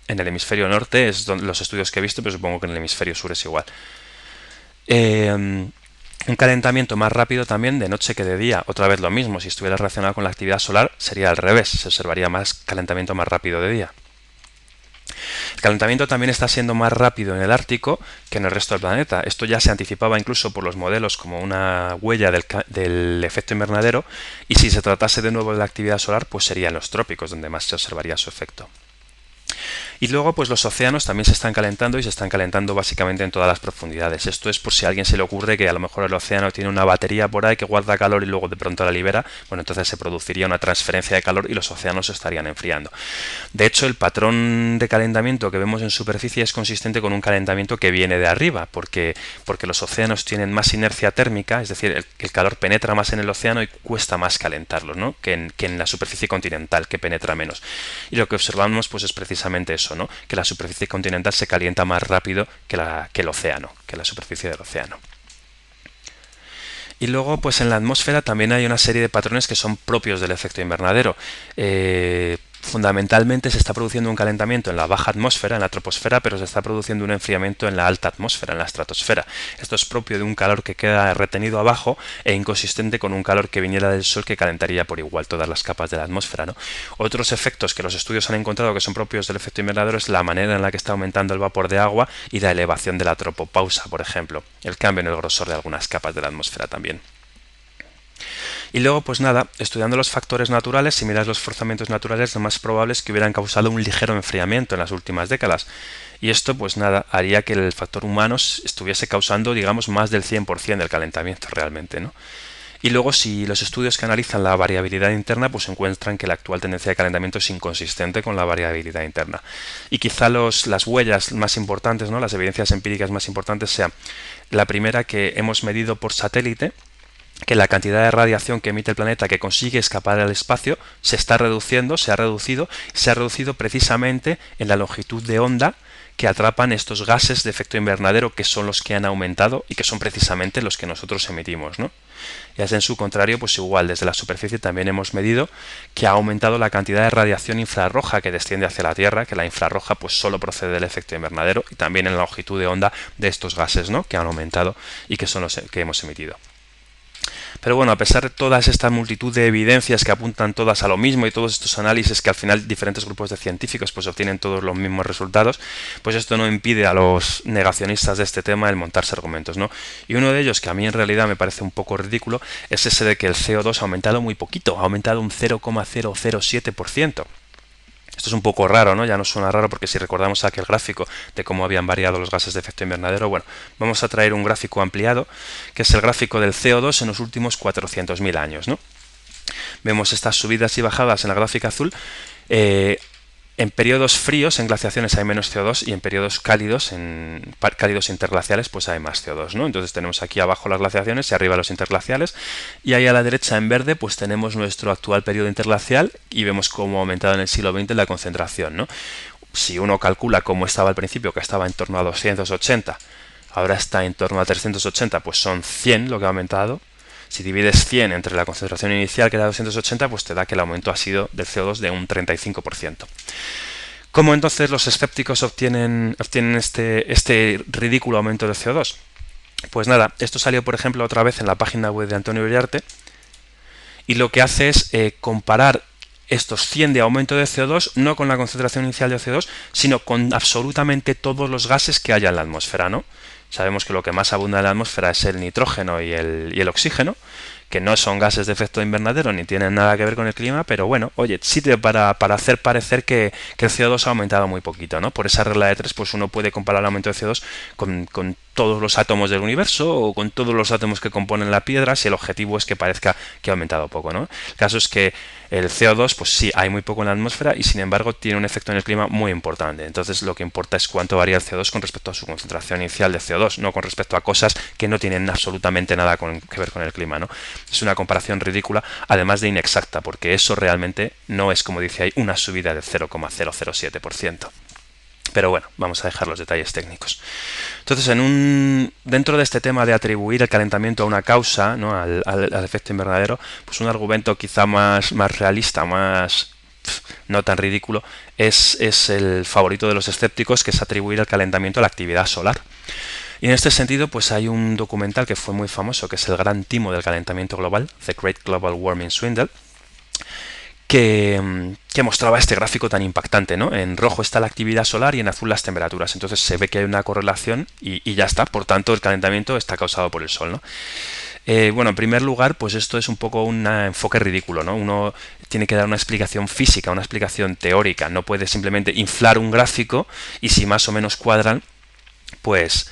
el hemisferio norte es los estudios que he visto, pero supongo que en el hemisferio sur es igual. Un calentamiento más rápido también de noche que de día. Otra vez lo mismo, si estuviera relacionado con la actividad solar sería al revés, se observaría más calentamiento más rápido de día. El calentamiento también está siendo más rápido en el Ártico que en el resto del planeta. Esto ya se anticipaba incluso por los modelos como una huella del efecto invernadero, y si se tratase de nuevo de la actividad solar, pues sería en los trópicos donde más se observaría su efecto. Y luego pues los océanos también se están calentando y se están calentando básicamente en todas las profundidades. Esto es por si a alguien se le ocurre que a lo mejor el océano tiene una batería por ahí que guarda calor y luego de pronto la libera, bueno, entonces se produciría una transferencia de calor y los océanos se estarían enfriando. De hecho, el patrón de calentamiento que vemos en superficie es consistente con un calentamiento que viene de arriba, porque los océanos tienen más inercia térmica, es decir, el calor penetra más en el océano y cuesta más calentarlo, ¿no? que en la superficie continental, que penetra menos. Y lo que observamos pues es precisamente eso, ¿no? Que la superficie continental se calienta más rápido que el océano, que la superficie del océano. Y luego, pues en la atmósfera también hay una serie de patrones que son propios del efecto invernadero. Fundamentalmente se está produciendo un calentamiento en la baja atmósfera, en la troposfera, pero se está produciendo un enfriamiento en la alta atmósfera, en la estratosfera. Esto es propio de un calor que queda retenido abajo e inconsistente con un calor que viniera del Sol que calentaría por igual todas las capas de la atmósfera, ¿no? Otros efectos que los estudios han encontrado que son propios del efecto invernadero es la manera en la que está aumentando el vapor de agua y la elevación de la tropopausa, por ejemplo, el cambio en el grosor de algunas capas de la atmósfera también. Y luego, pues nada, estudiando los factores naturales, si miras los forzamientos naturales, lo más probable es que hubieran causado un ligero enfriamiento en las últimas décadas. Y esto, pues nada, haría que el factor humano estuviese causando, digamos, más del 100% del calentamiento realmente, ¿no? Y luego, si los estudios que analizan la variabilidad interna, pues encuentran que la actual tendencia de calentamiento es inconsistente con la variabilidad interna. Y quizá las huellas más importantes, ¿no? Las evidencias empíricas más importantes sean la primera, que hemos medido por satélite que la cantidad de radiación que emite el planeta que consigue escapar al espacio se está reduciendo, se ha reducido precisamente en la longitud de onda que atrapan estos gases de efecto invernadero, que son los que han aumentado y que son precisamente los que nosotros emitimos, ¿no? Y en su contrario, pues igual, desde la superficie también hemos medido que ha aumentado la cantidad de radiación infrarroja que desciende hacia la Tierra, que la infrarroja pues solo procede del efecto invernadero, y también en la longitud de onda de estos gases, ¿no? Que han aumentado y que son los que hemos emitido. Pero bueno, a pesar de todas esta multitud de evidencias que apuntan todas a lo mismo y todos estos análisis que al final diferentes grupos de científicos pues obtienen todos los mismos resultados, pues esto no impide a los negacionistas de este tema el montarse argumentos, ¿no? Y uno de ellos, que a mí en realidad me parece un poco ridículo, es ese de que el CO2 ha aumentado muy poquito, ha aumentado un 0,007%. Esto es un poco raro, ¿no? Ya nos suena raro porque si recordamos aquel gráfico de cómo habían variado los gases de efecto invernadero, bueno, vamos a traer un gráfico ampliado, que es el gráfico del CO2 en los últimos 400.000 años, ¿no? Vemos estas subidas y bajadas en la gráfica azul. En periodos fríos, en glaciaciones hay menos CO2 y en periodos cálidos, en cálidos interglaciales, pues hay más CO2, ¿no? Entonces tenemos aquí abajo las glaciaciones y arriba los interglaciales, y ahí a la derecha en verde pues tenemos nuestro actual periodo interglacial y vemos cómo ha aumentado en el siglo XX la concentración, ¿no? Si uno calcula cómo estaba al principio, que estaba en torno a 280, ahora está en torno a 380, pues son 100 lo que ha aumentado. Si divides 100 entre la concentración inicial, que era 280, pues te da que el aumento ha sido del CO2 de un 35%. ¿Cómo entonces los escépticos obtienen este ridículo aumento del CO2? Pues nada, esto salió por ejemplo otra vez en la página web de Antonio Uriarte, y lo que hace es comparar estos 100 de aumento de CO2 no con la concentración inicial de CO2, sino con absolutamente todos los gases que haya en la atmósfera, ¿no? Sabemos que lo que más abunda en la atmósfera es el nitrógeno y el oxígeno, que no son gases de efecto invernadero ni tienen nada que ver con el clima, pero bueno, oye, sirve para hacer parecer que el CO2 ha aumentado muy poquito, ¿no? Por esa regla de 3, pues uno puede comparar el aumento de CO2 con todos los átomos del universo o con todos los átomos que componen la piedra, si el objetivo es que parezca que ha aumentado poco, ¿no? El caso es que el CO2, pues sí, hay muy poco en la atmósfera y sin embargo tiene un efecto en el clima muy importante. Entonces lo que importa es cuánto varía el CO2 con respecto a su concentración inicial de CO2, no con respecto a cosas que no tienen absolutamente nada que ver con el clima, ¿no? Es una comparación ridícula, además de inexacta, porque eso realmente no es, como dice ahí, una subida del 0,007%. Pero bueno, vamos a dejar los detalles técnicos. Entonces, dentro de este tema de atribuir el calentamiento a una causa, ¿no? al efecto invernadero, pues un argumento quizá más realista, no tan ridículo, es el favorito de los escépticos, que es atribuir el calentamiento a la actividad solar. Y en este sentido, pues hay un documental que fue muy famoso, que es El Gran Timo del Calentamiento Global, The Great Global Warming Swindle, que mostraba este gráfico tan impactante, ¿no? En rojo está la actividad solar y en azul las temperaturas. Entonces se ve que hay una correlación y ya está. Por tanto, el calentamiento está causado por el sol, ¿no? Bueno, en primer lugar, pues esto es un poco un enfoque ridículo, ¿no? Uno tiene que dar una explicación física, una explicación teórica. No puede simplemente inflar un gráfico y si más o menos cuadran, pues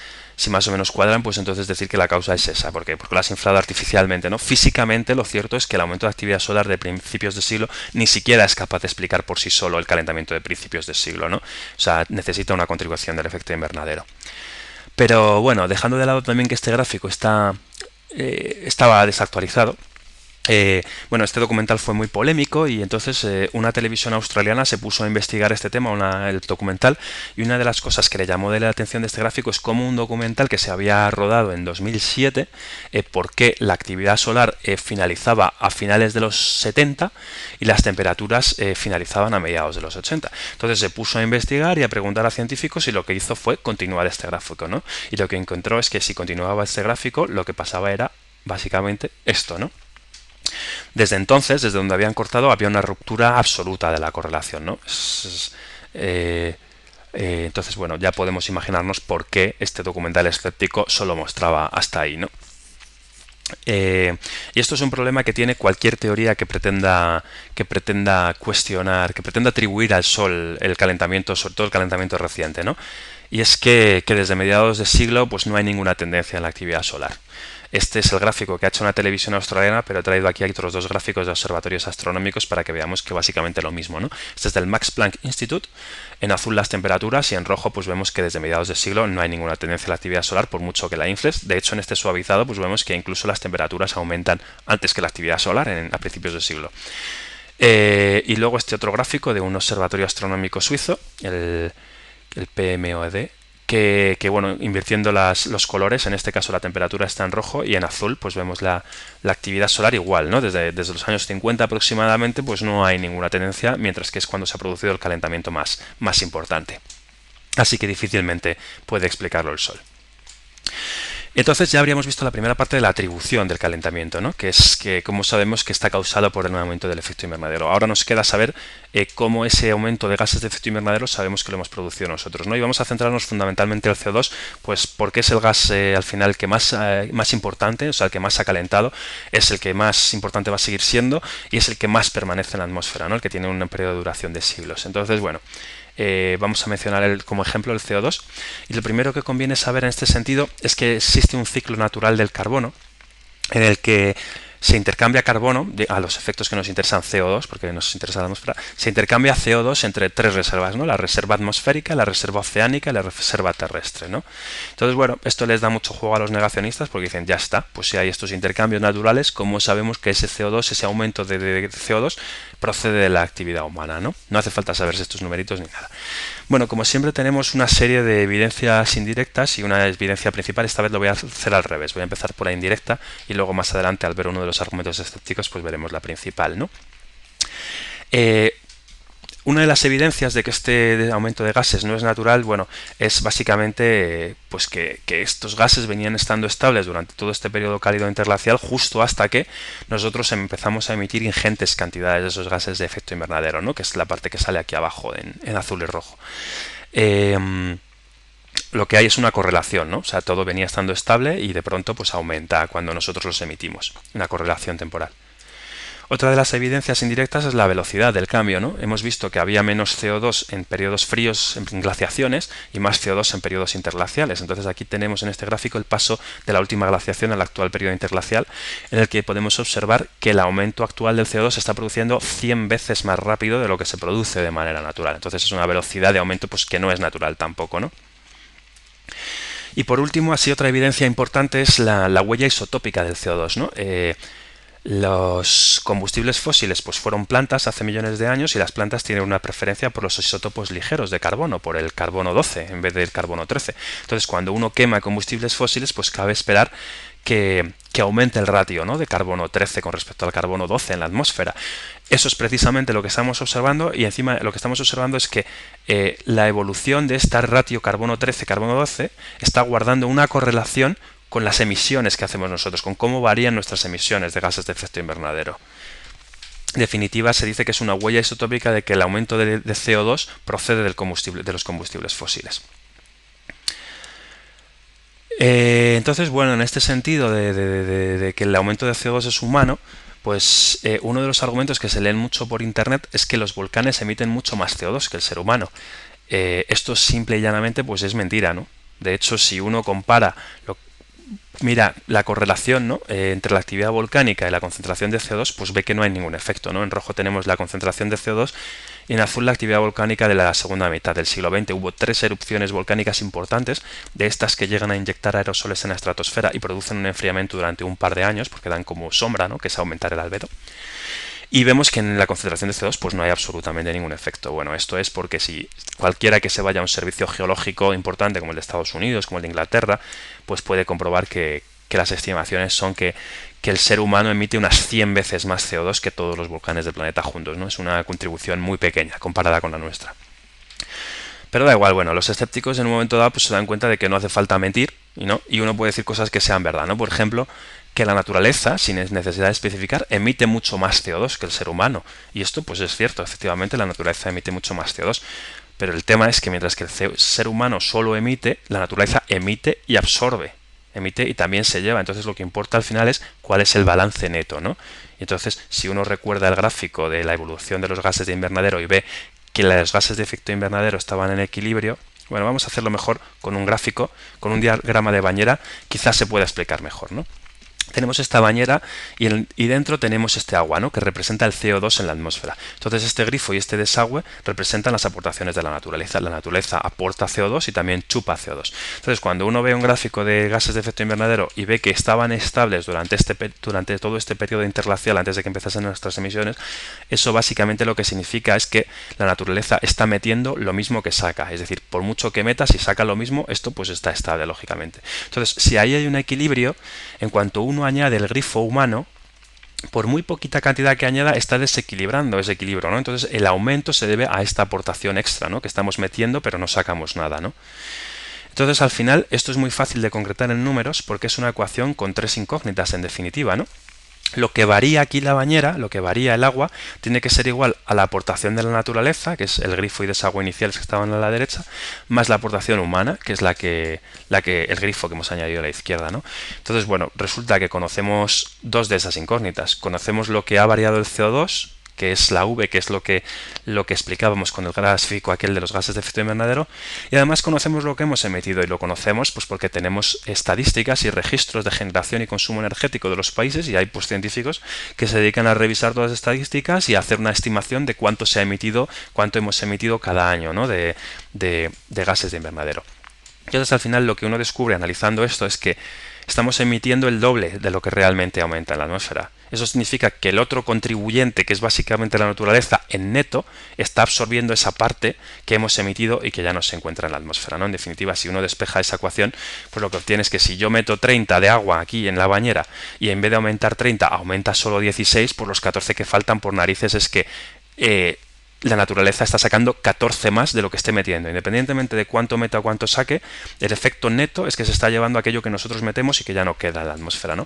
pues entonces decir que la causa es esa. ¿Por qué? Porque lo has inflado artificialmente, ¿no? Físicamente lo cierto es que el aumento de actividad solar de principios de siglo ni siquiera es capaz de explicar por sí solo el calentamiento de principios de siglo, ¿no? O sea, necesita una contribución del efecto invernadero. Pero bueno, dejando de lado también que este gráfico estaba desactualizado. Bueno, este documental fue muy polémico y entonces una televisión australiana se puso a investigar este tema, el documental, y una de las cosas que le llamó de la atención de este gráfico es cómo un documental que se había rodado en 2007, por qué la actividad solar finalizaba a finales de los 70 y las temperaturas finalizaban a mediados de los 80. Entonces se puso a investigar y a preguntar a científicos y lo que hizo fue continuar este gráfico, ¿no? Y lo que encontró es que si continuaba este gráfico, lo que pasaba era básicamente esto, ¿no? Desde entonces, desde donde habían cortado, había una ruptura absoluta de la correlación, ¿no? Entonces, bueno, ya podemos imaginarnos por qué este documental escéptico solo mostraba hasta ahí, ¿no? Y esto es un problema que tiene cualquier teoría que pretenda cuestionar, que pretenda atribuir al Sol el calentamiento, sobre todo el calentamiento reciente, ¿no? Y es que desde mediados de siglo pues no hay ninguna tendencia en la actividad solar. Este es el gráfico que ha hecho una televisión australiana, pero he traído aquí otros dos gráficos de observatorios astronómicos para que veamos que básicamente lo mismo, ¿no? Este es del Max Planck Institute, en azul las temperaturas y en rojo pues vemos que desde mediados de siglo no hay ninguna tendencia a la actividad solar por mucho que la infles. De hecho, en este suavizado pues vemos que incluso las temperaturas aumentan antes que la actividad solar a principios de siglo. Y luego este otro gráfico de un observatorio astronómico suizo, el PMOED, que bueno, invirtiendo los colores, en este caso la temperatura está en rojo y en azul pues vemos la actividad solar igual, ¿no? Desde los años 50 aproximadamente pues no hay ninguna tendencia, mientras que es cuando se ha producido el calentamiento más importante. Así que difícilmente puede explicarlo el Sol. Entonces ya habríamos visto la primera parte de la atribución del calentamiento, ¿no? Que es que cómo sabemos que está causado por el aumento del efecto invernadero. Ahora nos queda saber cómo ese aumento de gases de efecto invernadero sabemos que lo hemos producido nosotros, ¿no? Y vamos a centrarnos fundamentalmente en el CO2, pues porque es el gas al final que más importante, o sea, el que más ha calentado, es el que más importante va a seguir siendo y es el que más permanece en la atmósfera, ¿no? El que tiene un periodo de duración de siglos. Entonces, bueno, vamos a mencionar como ejemplo el CO2 y lo primero que conviene saber en este sentido es que existe un ciclo natural del carbono en el que se intercambia carbono, a los efectos que nos interesan CO2, porque nos interesa la atmósfera, se intercambia CO2 entre tres reservas, ¿no? La reserva atmosférica, la reserva oceánica y la reserva terrestre, ¿no? Entonces, bueno, esto les da mucho juego a los negacionistas porque dicen, ya está, pues si hay estos intercambios naturales, ¿cómo sabemos que ese CO2, ese aumento de CO2 procede de la actividad humana, ¿no? No hace falta saberse estos numeritos ni nada. Bueno, como siempre tenemos una serie de evidencias indirectas y una evidencia principal. Esta vez lo voy a hacer al revés. Voy a empezar por la indirecta y luego más adelante, al ver uno de los argumentos escépticos, pues veremos la principal, ¿no? Una de las evidencias de que este aumento de gases no es natural, bueno, es básicamente pues que estos gases venían estando estables durante todo este periodo cálido interglacial justo hasta que nosotros empezamos a emitir ingentes cantidades de esos gases de efecto invernadero, ¿no? Que es la parte que sale aquí abajo en azul y rojo. Lo que hay es una correlación, ¿no? O sea, todo venía estando estable y de pronto pues aumenta cuando nosotros los emitimos, una correlación temporal. Otra de las evidencias indirectas es la velocidad del cambio, ¿no? Hemos visto que había menos CO2 en periodos fríos, en glaciaciones, y más CO2 en periodos interglaciales. Entonces aquí tenemos en este gráfico el paso de la última glaciación al actual periodo interglacial, en el que podemos observar que el aumento actual del CO2 se está produciendo 100 veces más rápido de lo que se produce de manera natural. Entonces es una velocidad de aumento pues que no es natural tampoco, ¿no? Y por último, así otra evidencia importante es la huella isotópica del CO2, ¿no? Los combustibles fósiles pues fueron plantas hace millones de años y las plantas tienen una preferencia por los isótopos ligeros de carbono, por el carbono 12 en vez del carbono 13. Entonces, cuando uno quema combustibles fósiles, pues cabe esperar que aumente el ratio, ¿no? De carbono 13 con respecto al carbono 12 en la atmósfera. Eso es precisamente lo que estamos observando y encima lo que estamos observando es que la evolución de esta ratio carbono 13-carbono 12 está guardando una correlación con las emisiones que hacemos nosotros, con cómo varían nuestras emisiones de gases de efecto invernadero. En definitiva, se dice que es una huella isotópica de que el aumento de CO2 procede de los combustibles fósiles. Entonces, bueno, en este sentido de que el aumento de CO2 es humano, Pues uno de los argumentos que se leen mucho por internet es que los volcanes emiten mucho más CO2 que el ser humano. Esto simple y llanamente pues es mentira, ¿no? De hecho, si uno compara mira la correlación, ¿no? Entre la actividad volcánica y la concentración de CO2, pues ve que no hay ningún efecto, ¿no? En rojo tenemos la concentración de CO2 y en azul la actividad volcánica de la segunda mitad del siglo XX. Hubo 3 erupciones volcánicas importantes, de estas que llegan a inyectar aerosoles en la estratosfera y producen un enfriamiento durante un par de años, porque dan como sombra, ¿no? Que es aumentar el albedo. Y vemos que en la concentración de CO2 pues no hay absolutamente ningún efecto. Bueno, esto es porque si cualquiera que se vaya a un servicio geológico importante como el de Estados Unidos, como el de Inglaterra, pues puede comprobar que las estimaciones son que el ser humano emite unas 100 veces más CO2 que todos los volcanes del planeta juntos, ¿no? Es una contribución muy pequeña comparada con la nuestra. Pero da igual, bueno, los escépticos en un momento dado pues se dan cuenta de que no hace falta mentir y uno puede decir cosas que sean verdad, ¿no? Por ejemplo, que la naturaleza, sin necesidad de especificar, emite mucho más CO2 que el ser humano. Y esto pues es cierto, efectivamente la naturaleza emite mucho más CO2. Pero el tema es que mientras que el ser humano solo emite, la naturaleza emite y absorbe. Emite y también se lleva. Entonces lo que importa al final es cuál es el balance neto, ¿no? Y entonces, si uno recuerda el gráfico de la evolución de los gases de invernadero y ve que los gases de efecto invernadero estaban en equilibrio, bueno, vamos a hacerlo mejor con un gráfico, con un diagrama de bañera, quizás se pueda explicar mejor, ¿no? Tenemos esta bañera y dentro tenemos este agua, ¿no? Que representa el CO2 en la atmósfera. Entonces este grifo y este desagüe representan las aportaciones de la naturaleza. La naturaleza aporta CO2 y también chupa CO2. Entonces cuando uno ve un gráfico de gases de efecto invernadero y ve que estaban estables durante todo este periodo interglacial antes de que empezasen nuestras emisiones, eso básicamente lo que significa es que la naturaleza está metiendo lo mismo que saca. Es decir, por mucho que meta, si saca lo mismo, esto pues está estable, lógicamente. Entonces, si ahí hay un equilibrio, en cuanto uno añade el grifo humano, por muy poquita cantidad que añada, está desequilibrando ese equilibrio, ¿no? Entonces el aumento se debe a esta aportación extra, ¿no? Que estamos metiendo pero no sacamos nada, ¿no? Entonces al final esto es muy fácil de concretar en números porque es una ecuación con 3 incógnitas en definitiva, ¿no? Lo que varía aquí la bañera, lo que varía el agua, tiene que ser igual a la aportación de la naturaleza, que es el grifo y desagüe iniciales que estaban a la derecha, más la aportación humana, que es el grifo que hemos añadido a la izquierda, ¿no? Entonces, bueno, resulta que conocemos dos de esas incógnitas. Conocemos lo que ha variado el CO2, que es la V, que es lo que explicábamos con el gráfico aquel de los gases de efecto invernadero, y además conocemos lo que hemos emitido, y lo conocemos pues porque tenemos estadísticas y registros de generación y consumo energético de los países, y hay pues científicos que se dedican a revisar todas las estadísticas y a hacer una estimación de cuánto se ha emitido, cuánto hemos emitido cada año, ¿no? de gases de invernadero. Entonces al final lo que uno descubre analizando esto es que estamos emitiendo el doble de lo que realmente aumenta en la atmósfera. Eso significa que el otro contribuyente, que es básicamente la naturaleza, en neto, está absorbiendo esa parte que hemos emitido y que ya no se encuentra en la atmósfera, ¿no? En definitiva, si uno despeja esa ecuación, pues lo que obtiene es que si yo meto 30 de agua aquí en la bañera y en vez de aumentar 30 aumenta solo 16, pues los 14 que faltan por narices es que la naturaleza está sacando 14 más de lo que esté metiendo. Independientemente de cuánto meta o cuánto saque, el efecto neto es que se está llevando aquello que nosotros metemos y que ya no queda en la atmósfera, ¿no?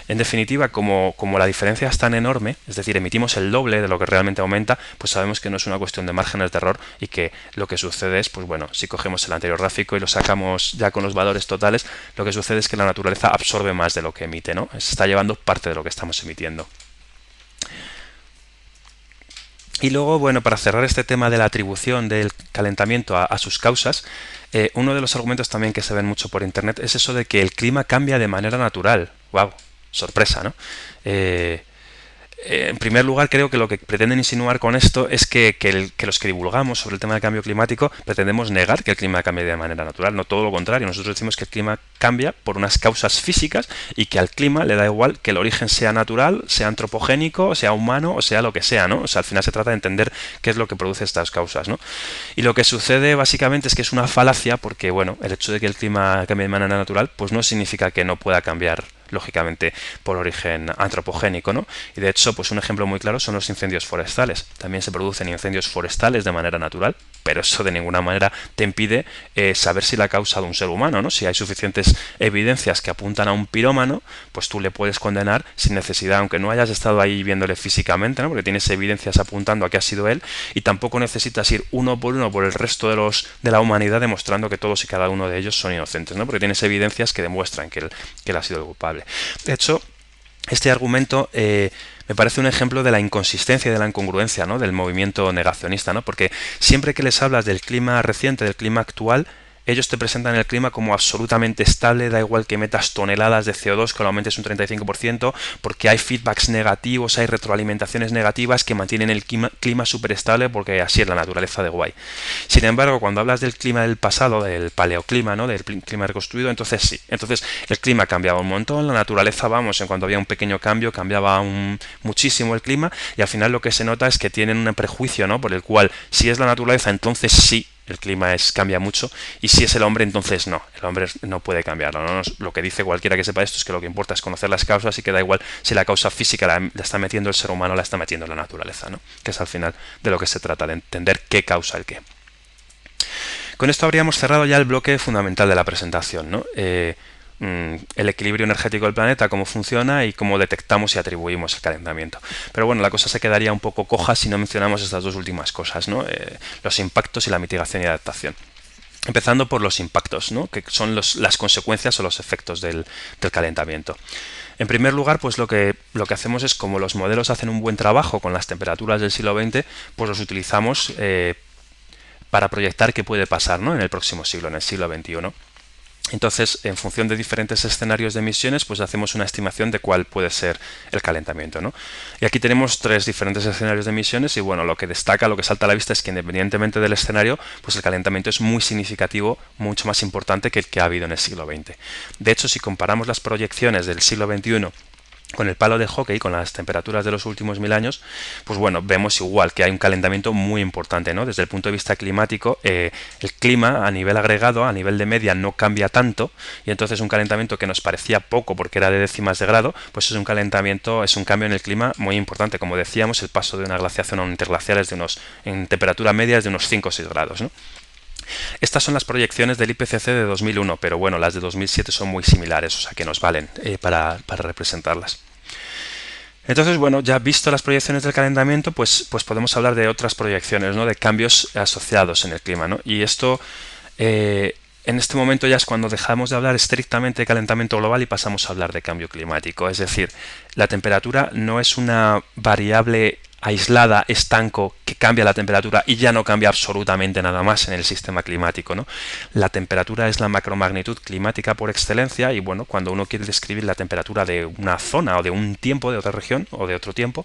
En definitiva, como la diferencia es tan enorme, es decir, emitimos el doble de lo que realmente aumenta, pues sabemos que no es una cuestión de márgenes de error y que lo que sucede es, pues bueno, si cogemos el anterior gráfico y lo sacamos ya con los valores totales, lo que sucede es que la naturaleza absorbe más de lo que emite, ¿no? Se está llevando parte de lo que estamos emitiendo. Y luego, bueno, para cerrar este tema de la atribución del calentamiento a sus causas, uno de los argumentos también que se ven mucho por internet es eso de que el clima cambia de manera natural. ¡Wow! Sorpresa, ¿no? En primer lugar, creo que lo que pretenden insinuar con esto es que los que divulgamos sobre el tema del cambio climático pretendemos negar que el clima cambie de manera natural, no todo lo contrario. Nosotros decimos que el clima cambia por unas causas físicas y que al clima le da igual que el origen sea natural, sea antropogénico, sea humano o sea lo que sea, ¿no? O sea, al final se trata de entender qué es lo que produce estas causas, ¿no? Y lo que sucede básicamente es que es una falacia porque, bueno, el hecho de que el clima cambie de manera natural pues no significa que no pueda cambiar lógicamente por origen antropogénico, ¿no? Y de hecho, pues un ejemplo muy claro son los incendios forestales. También se producen incendios forestales de manera natural, pero eso de ninguna manera te impide saber si la ha causado un ser humano, ¿no? Si hay suficientes evidencias que apuntan a un pirómano, pues tú le puedes condenar sin necesidad, aunque no hayas estado ahí viéndole físicamente, ¿no? Porque tienes evidencias apuntando a que ha sido él, y tampoco necesitas ir uno por el resto de la humanidad demostrando que todos y cada uno de ellos son inocentes, ¿no? Porque tienes evidencias que demuestran que él ha sido el culpable. De hecho, este argumento me parece un ejemplo de la inconsistencia y de la incongruencia, ¿no?, del movimiento negacionista, ¿no? Porque siempre que les hablas del clima reciente, del clima actual, ellos te presentan el clima como absolutamente estable, da igual que metas toneladas de CO2, que lo aumentes un 35%, porque hay feedbacks negativos, hay retroalimentaciones negativas que mantienen el clima súper estable, porque así es la naturaleza de guay. Sin embargo, cuando hablas del clima del pasado, del paleoclima, ¿no?, del clima reconstruido, entonces sí. Entonces el clima cambiaba un montón, la naturaleza, vamos, en cuanto había un pequeño cambio, cambiaba muchísimo el clima, y al final lo que se nota es que tienen un prejuicio, ¿no?, por el cual si es la naturaleza, entonces sí el clima cambia mucho, y si es el hombre, entonces no, el hombre no puede cambiarlo, ¿no? Lo que dice cualquiera que sepa esto es que lo que importa es conocer las causas, y que da igual si la causa física la está metiendo el ser humano o la está metiendo la naturaleza, ¿no? Que es al final de lo que se trata, de entender qué causa el qué. Con esto habríamos cerrado ya el bloque fundamental de la presentación, ¿no? El equilibrio energético del planeta, cómo funciona y cómo detectamos y atribuimos el calentamiento. Pero bueno, la cosa se quedaría un poco coja si no mencionamos estas dos últimas cosas, ¿no? Los impactos y la mitigación y adaptación. Empezando por los impactos, ¿no?, que son las consecuencias o los efectos del calentamiento. En primer lugar, pues lo que hacemos es, como los modelos hacen un buen trabajo con las temperaturas del siglo XX, pues los utilizamos para proyectar qué puede pasar, ¿no?, en el próximo siglo, en el siglo XXI. Entonces, en función de diferentes escenarios de emisiones, pues hacemos una estimación de cuál puede ser el calentamiento, ¿no? Y aquí tenemos tres diferentes escenarios de emisiones, y bueno, lo que destaca, lo que salta a la vista es que, independientemente del escenario, pues el calentamiento es muy significativo, mucho más importante que el que ha habido en el siglo XX. De hecho, si comparamos las proyecciones del siglo XXI con el palo de hockey, con las temperaturas de los últimos 1000 años, pues bueno, vemos igual que hay un calentamiento muy importante, ¿no? Desde el punto de vista climático, el clima a nivel agregado, a nivel de media, no cambia tanto, y entonces un calentamiento que nos parecía poco porque era de décimas de grado, pues es un calentamiento, es un cambio en el clima muy importante. Como decíamos, el paso de una glaciación a un interglacial es en temperatura media es de unos 5 o 6 grados, ¿no? Estas son las proyecciones del IPCC de 2001, pero bueno, las de 2007 son muy similares, o sea que nos valen para representarlas. Entonces, bueno, ya visto las proyecciones del calentamiento, pues podemos hablar de otras proyecciones, ¿no?, de cambios asociados en el clima, ¿no? Y esto, en este momento ya es cuando dejamos de hablar estrictamente de calentamiento global y pasamos a hablar de cambio climático. Es decir, la temperatura no es una variable aislada, estanco, que cambia la temperatura y ya no cambia absolutamente nada más en el sistema climático, ¿no? La temperatura es la macromagnitud climática por excelencia, y bueno, cuando uno quiere describir la temperatura de una zona o de un tiempo, de otra región o de otro tiempo,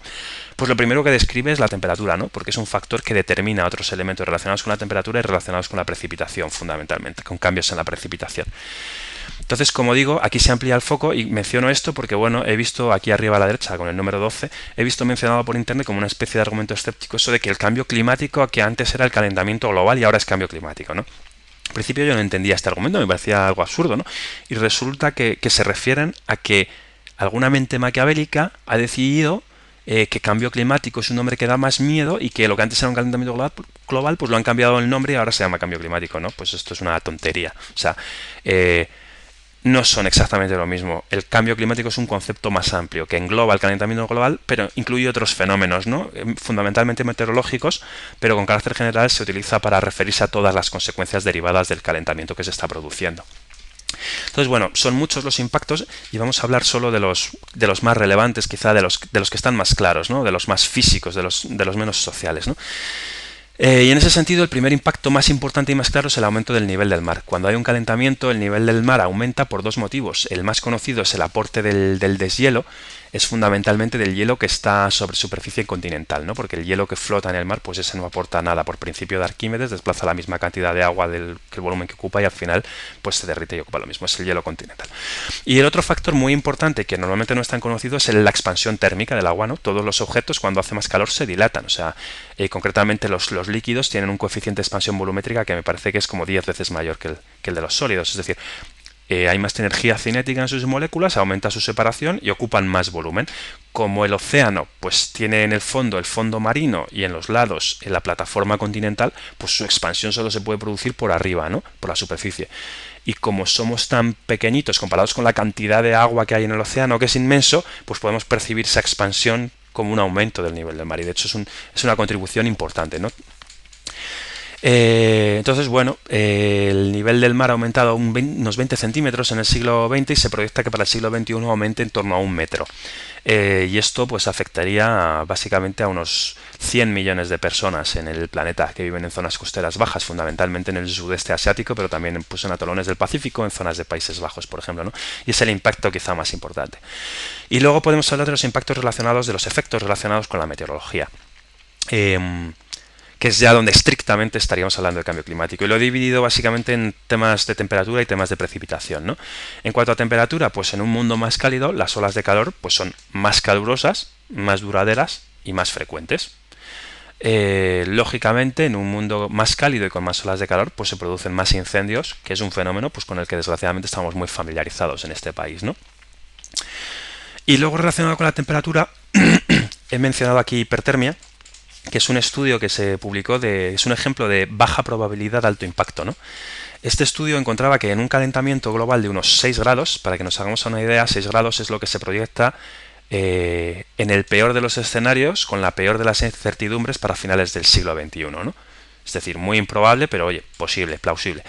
pues lo primero que describe es la temperatura, ¿no?, porque es un factor que determina otros elementos relacionados con la temperatura y relacionados con la precipitación, fundamentalmente, con cambios en la precipitación. Entonces, como digo, aquí se amplía el foco, y menciono esto porque, bueno, he visto aquí arriba a la derecha, con el número 12, he visto mencionado por internet como una especie de argumento escéptico eso de que el cambio climático, que antes era el calentamiento global y ahora es cambio climático, ¿no? Al principio yo no entendía este argumento, me parecía algo absurdo, ¿no? Y resulta que se refieren a que alguna mente maquiavélica ha decidido que cambio climático es un nombre que da más miedo, y que lo que antes era un calentamiento global, pues lo han cambiado el nombre y ahora se llama cambio climático, ¿no? Pues esto es una tontería. O sea, no son exactamente lo mismo. El cambio climático es un concepto más amplio que engloba el calentamiento global, pero incluye otros fenómenos, ¿no?, fundamentalmente meteorológicos, pero con carácter general se utiliza para referirse a todas las consecuencias derivadas del calentamiento que se está produciendo. Entonces, bueno, son muchos los impactos, y vamos a hablar solo de los más relevantes, quizá de los que están más claros, ¿no?, de los más físicos, de los menos sociales, ¿no? Y en ese sentido, el primer impacto más importante y más claro es el aumento del nivel del mar. Cuando hay un calentamiento, el nivel del mar aumenta por dos motivos. El más conocido es el aporte del deshielo. Es fundamentalmente del hielo que está sobre superficie continental, ¿no? Porque el hielo que flota en el mar, pues ese no aporta nada. Por principio de Arquímedes, desplaza la misma cantidad de agua que el volumen que ocupa, y al final pues se derrite y ocupa lo mismo. Es el hielo continental. Y el otro factor muy importante, que normalmente no es tan conocido, es la expansión térmica del agua, ¿no? Todos los objetos, cuando hace más calor, se dilatan. O sea, concretamente los líquidos tienen un coeficiente de expansión volumétrica que me parece que es como 10 veces mayor que el de los sólidos. Es decir, hay más energía cinética en sus moléculas, aumenta su separación y ocupan más volumen. Como el océano pues tiene en el fondo marino, y en los lados en la plataforma continental, pues su expansión solo se puede producir por arriba, ¿no?, por la superficie. Y como somos tan pequeñitos comparados con la cantidad de agua que hay en el océano, que es inmenso, pues podemos percibir esa expansión como un aumento del nivel del mar, y de hecho es una contribución importante, ¿no? Entonces, bueno, el nivel del mar ha aumentado unos 20 centímetros en el siglo XX y se proyecta que para el siglo XXI aumente en torno a 1 metro. Y esto pues afectaría básicamente a unos 100 millones de personas en el planeta que viven en zonas costeras bajas, fundamentalmente en el sudeste asiático, pero también pues, en atolones del Pacífico, en zonas de Países Bajos, por ejemplo, ¿no? Y es el impacto quizá más importante. Y luego podemos hablar de los impactos relacionados, de los efectos relacionados con la meteorología. Que es ya donde estrictamente estaríamos hablando de cambio climático. Y lo he dividido básicamente en temas de temperatura y temas de precipitación, ¿no? En cuanto a temperatura, pues en un mundo más cálido, las olas de calor pues son más calurosas, más duraderas y más frecuentes. Lógicamente, en un mundo más cálido y con más olas de calor, pues se producen más incendios, que es un fenómeno pues con el que desgraciadamente estamos muy familiarizados en este país, ¿no? Y luego relacionado con la temperatura, he mencionado aquí hipertermia, que es un estudio que se publicó, es un ejemplo de baja probabilidad de alto impacto, ¿no? Este estudio encontraba que en un calentamiento global de unos 6 grados, para que nos hagamos una idea, 6 grados es lo que se proyecta en el peor de los escenarios, con la peor de las incertidumbres para finales del siglo XXI, ¿no? Es decir, muy improbable, pero oye, posible, plausible.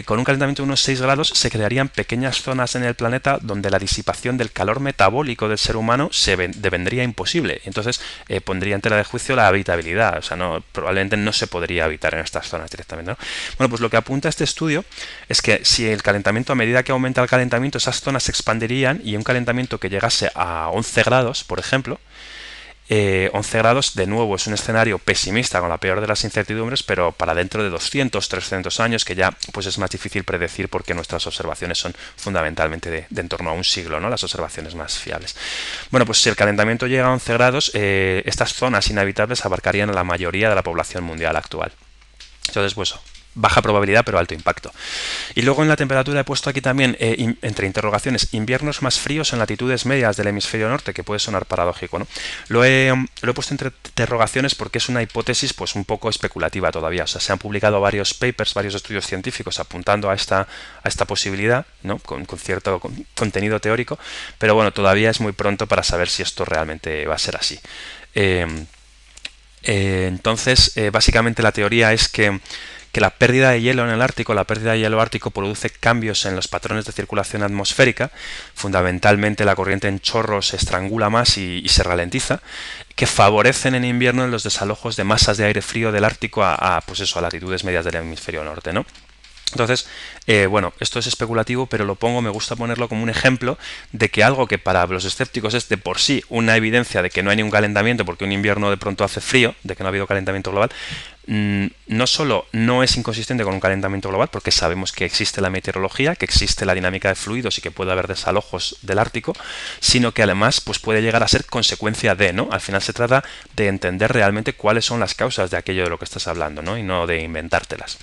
Con un calentamiento de unos 6 grados se crearían pequeñas zonas en el planeta donde la disipación del calor metabólico del ser humano se devendría imposible. Entonces pondría en tela de juicio la habitabilidad. O sea, probablemente no se podría habitar en estas zonas directamente, ¿no? Bueno, pues lo que apunta este estudio es que si el calentamiento, a medida que aumenta el calentamiento, esas zonas se expandirían y un calentamiento que llegase a 11 grados, por ejemplo, 11 grados, de nuevo, es un escenario pesimista con la peor de las incertidumbres, pero para dentro de 200, 300 años, que ya pues es más difícil predecir porque nuestras observaciones son fundamentalmente de en torno a un siglo, ¿no? Las observaciones más fiables. Bueno, pues si el calentamiento llega a 11 grados, estas zonas inhabitables abarcarían a la mayoría de la población mundial actual. Entonces, pues baja probabilidad pero alto impacto. Y luego en la temperatura he puesto aquí también, entre interrogaciones, inviernos más fríos en latitudes medias del hemisferio norte, que puede sonar paradójico, ¿no? Lo he puesto entre interrogaciones porque es una hipótesis pues un poco especulativa todavía. O sea, se han publicado varios papers, varios estudios científicos apuntando a esta posibilidad, ¿no? Con cierto contenido teórico, pero bueno, todavía es muy pronto para saber si esto realmente va a ser así. Entonces, básicamente la teoría es que la pérdida de hielo en el Ártico, la pérdida de hielo ártico produce cambios en los patrones de circulación atmosférica, fundamentalmente la corriente en chorro se estrangula más y se ralentiza, que favorecen en invierno los desalojos de masas de aire frío del Ártico pues eso, a latitudes medias del hemisferio norte, ¿no? Entonces, bueno, esto es especulativo, pero me gusta ponerlo como un ejemplo de que algo que para los escépticos es de por sí una evidencia de que no hay ningún calentamiento, porque un invierno de pronto hace frío, de que no ha habido calentamiento global, no solo no es inconsistente con un calentamiento global, porque sabemos que existe la meteorología, que existe la dinámica de fluidos y que puede haber desalojos del Ártico, sino que además pues puede llegar a ser consecuencia de, ¿no? Al final se trata de entender realmente cuáles son las causas de aquello de lo que estás hablando, ¿no? Y no de inventártelas.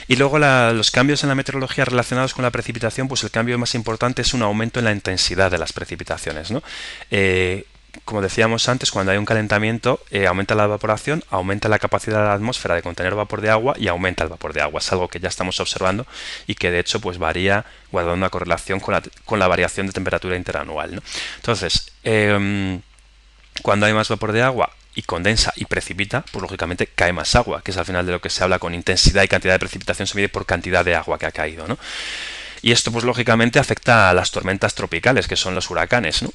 Y luego los cambios en la meteorología relacionados con la precipitación, pues el cambio más importante es un aumento en la intensidad de las precipitaciones, ¿no? Como decíamos antes, cuando hay un calentamiento, aumenta la evaporación, aumenta la capacidad de la atmósfera de contener vapor de agua y aumenta el vapor de agua. Es algo que ya estamos observando y que de hecho pues varía guardando una correlación con la variación de temperatura interanual, ¿no? Entonces, cuando hay más vapor de agua y condensa y precipita, pues lógicamente cae más agua, que es al final de lo que se habla con intensidad y cantidad de precipitación, se mide por cantidad de agua que ha caído, ¿no? Y esto pues lógicamente afecta a las tormentas tropicales, que son los huracanes, ¿no?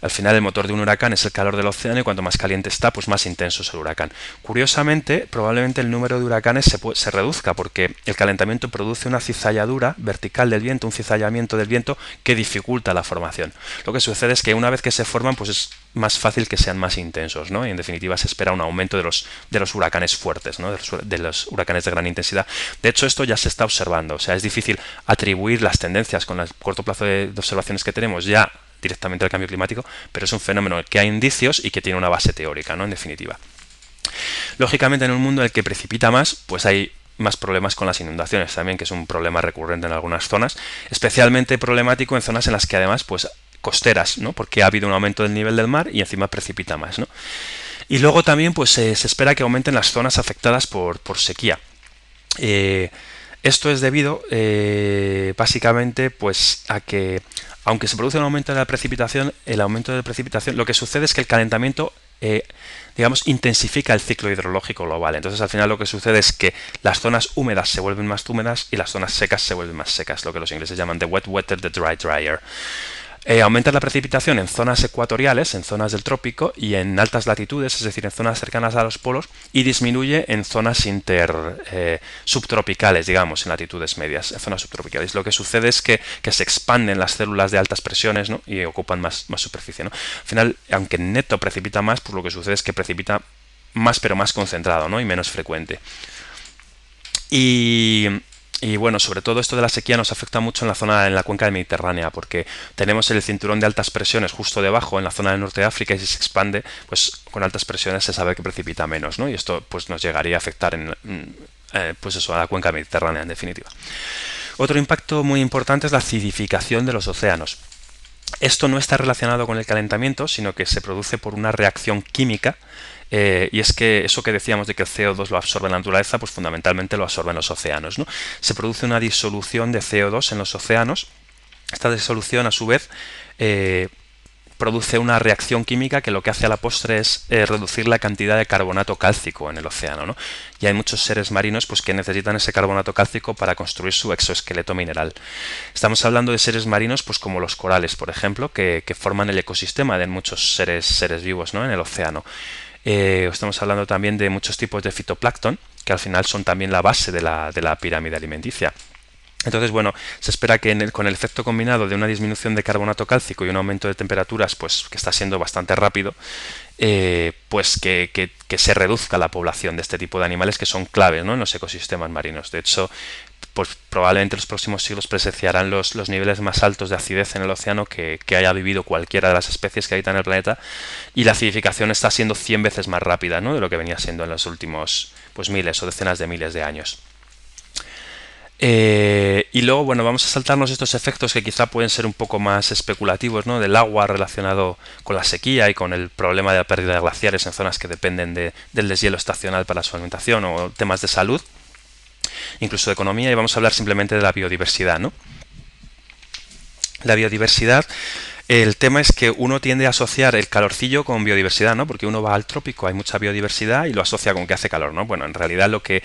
Al final el motor de un huracán es el calor del océano y cuanto más caliente está, pues más intenso es el huracán. Curiosamente, probablemente el número de huracanes se reduzca porque el calentamiento produce una cizalladura vertical del viento, un cizallamiento del viento que dificulta la formación. Lo que sucede es que una vez que se forman, pues es más fácil que sean más intensos, ¿no? Y en definitiva se espera un aumento de los huracanes fuertes, ¿no? De los huracanes de gran intensidad. De hecho, esto ya se está observando. O sea, es difícil atribuir las tendencias con el corto plazo de observaciones que tenemos ya directamente al cambio climático, pero es un fenómeno que hay indicios y que tiene una base teórica, ¿no? En definitiva. Lógicamente, en un mundo en el que precipita más, pues hay más problemas con las inundaciones también, que es un problema recurrente en algunas zonas, especialmente problemático en zonas en las que además, pues costeras, ¿no? Porque ha habido un aumento del nivel del mar y encima precipita más, ¿no? Y luego también, pues se espera que aumenten las zonas afectadas por sequía. Esto es debido básicamente pues a que aunque se produce un aumento de la precipitación, el aumento de precipitación, lo que sucede es que el calentamiento digamos, intensifica el ciclo hidrológico global. Entonces, al final lo que sucede es que las zonas húmedas se vuelven más húmedas y las zonas secas se vuelven más secas, lo que los ingleses llaman the wet wetter, the dry drier. Aumenta la precipitación en zonas ecuatoriales, en zonas del trópico y en altas latitudes, es decir, en zonas cercanas a los polos, y disminuye en zonas subtropicales, digamos, en latitudes medias, en zonas subtropicales. Lo que sucede es que se expanden las células de altas presiones, ¿no? Y ocupan más superficie, ¿no? Al final, aunque neto precipita más, pues lo que sucede es que precipita más, pero más concentrado, ¿no? Y menos frecuente. Y bueno, sobre todo esto de la sequía nos afecta mucho en la cuenca del Mediterránea, porque tenemos el cinturón de altas presiones justo debajo, en la zona del norte de África, y si se expande, pues con altas presiones se sabe que precipita menos, ¿no? Y esto pues nos llegaría a afectar pues eso, a la cuenca mediterránea, en definitiva. Otro impacto muy importante es la acidificación de los océanos. Esto no está relacionado con el calentamiento, sino que se produce por una reacción química. Y es que eso que decíamos de que el CO2 lo absorbe la naturaleza, pues fundamentalmente lo absorben los océanos, ¿no? Se produce una disolución de CO2 en los océanos. Esta disolución, a su vez, produce una reacción química que lo que hace a la postre es reducir la cantidad de carbonato cálcico en el océano, ¿no? Y hay muchos seres marinos pues, que necesitan ese carbonato cálcico para construir su exoesqueleto mineral. Estamos hablando de seres marinos pues, como los corales, por ejemplo, que forman el ecosistema de muchos seres vivos, ¿no? En el océano. Estamos hablando también de muchos tipos de fitoplancton, que al final son también la base de la pirámide alimenticia. Entonces, bueno, se espera que con el efecto combinado de una disminución de carbonato cálcico y un aumento de temperaturas, pues que está siendo bastante rápido, pues que se reduzca la población de este tipo de animales que son claves, ¿no? En los ecosistemas marinos. De hecho, pues probablemente en los próximos siglos presenciarán los niveles más altos de acidez en el océano que haya vivido cualquiera de las especies que habitan el planeta, y la acidificación está siendo 100 veces más rápida, ¿no? De lo que venía siendo en los últimos pues miles o decenas de miles de años. Y luego, bueno, vamos a saltarnos estos efectos que quizá pueden ser un poco más especulativos, ¿no? Del agua relacionado con la sequía y con el problema de la pérdida de glaciares en zonas que dependen del deshielo estacional para su alimentación, o temas de salud, incluso de economía, y vamos a hablar simplemente de la biodiversidad, ¿no? La biodiversidad, el tema es que uno tiende a asociar el calorcillo con biodiversidad, ¿no? Porque uno va al trópico, hay mucha biodiversidad y lo asocia con que hace calor, ¿no? Bueno, en realidad lo que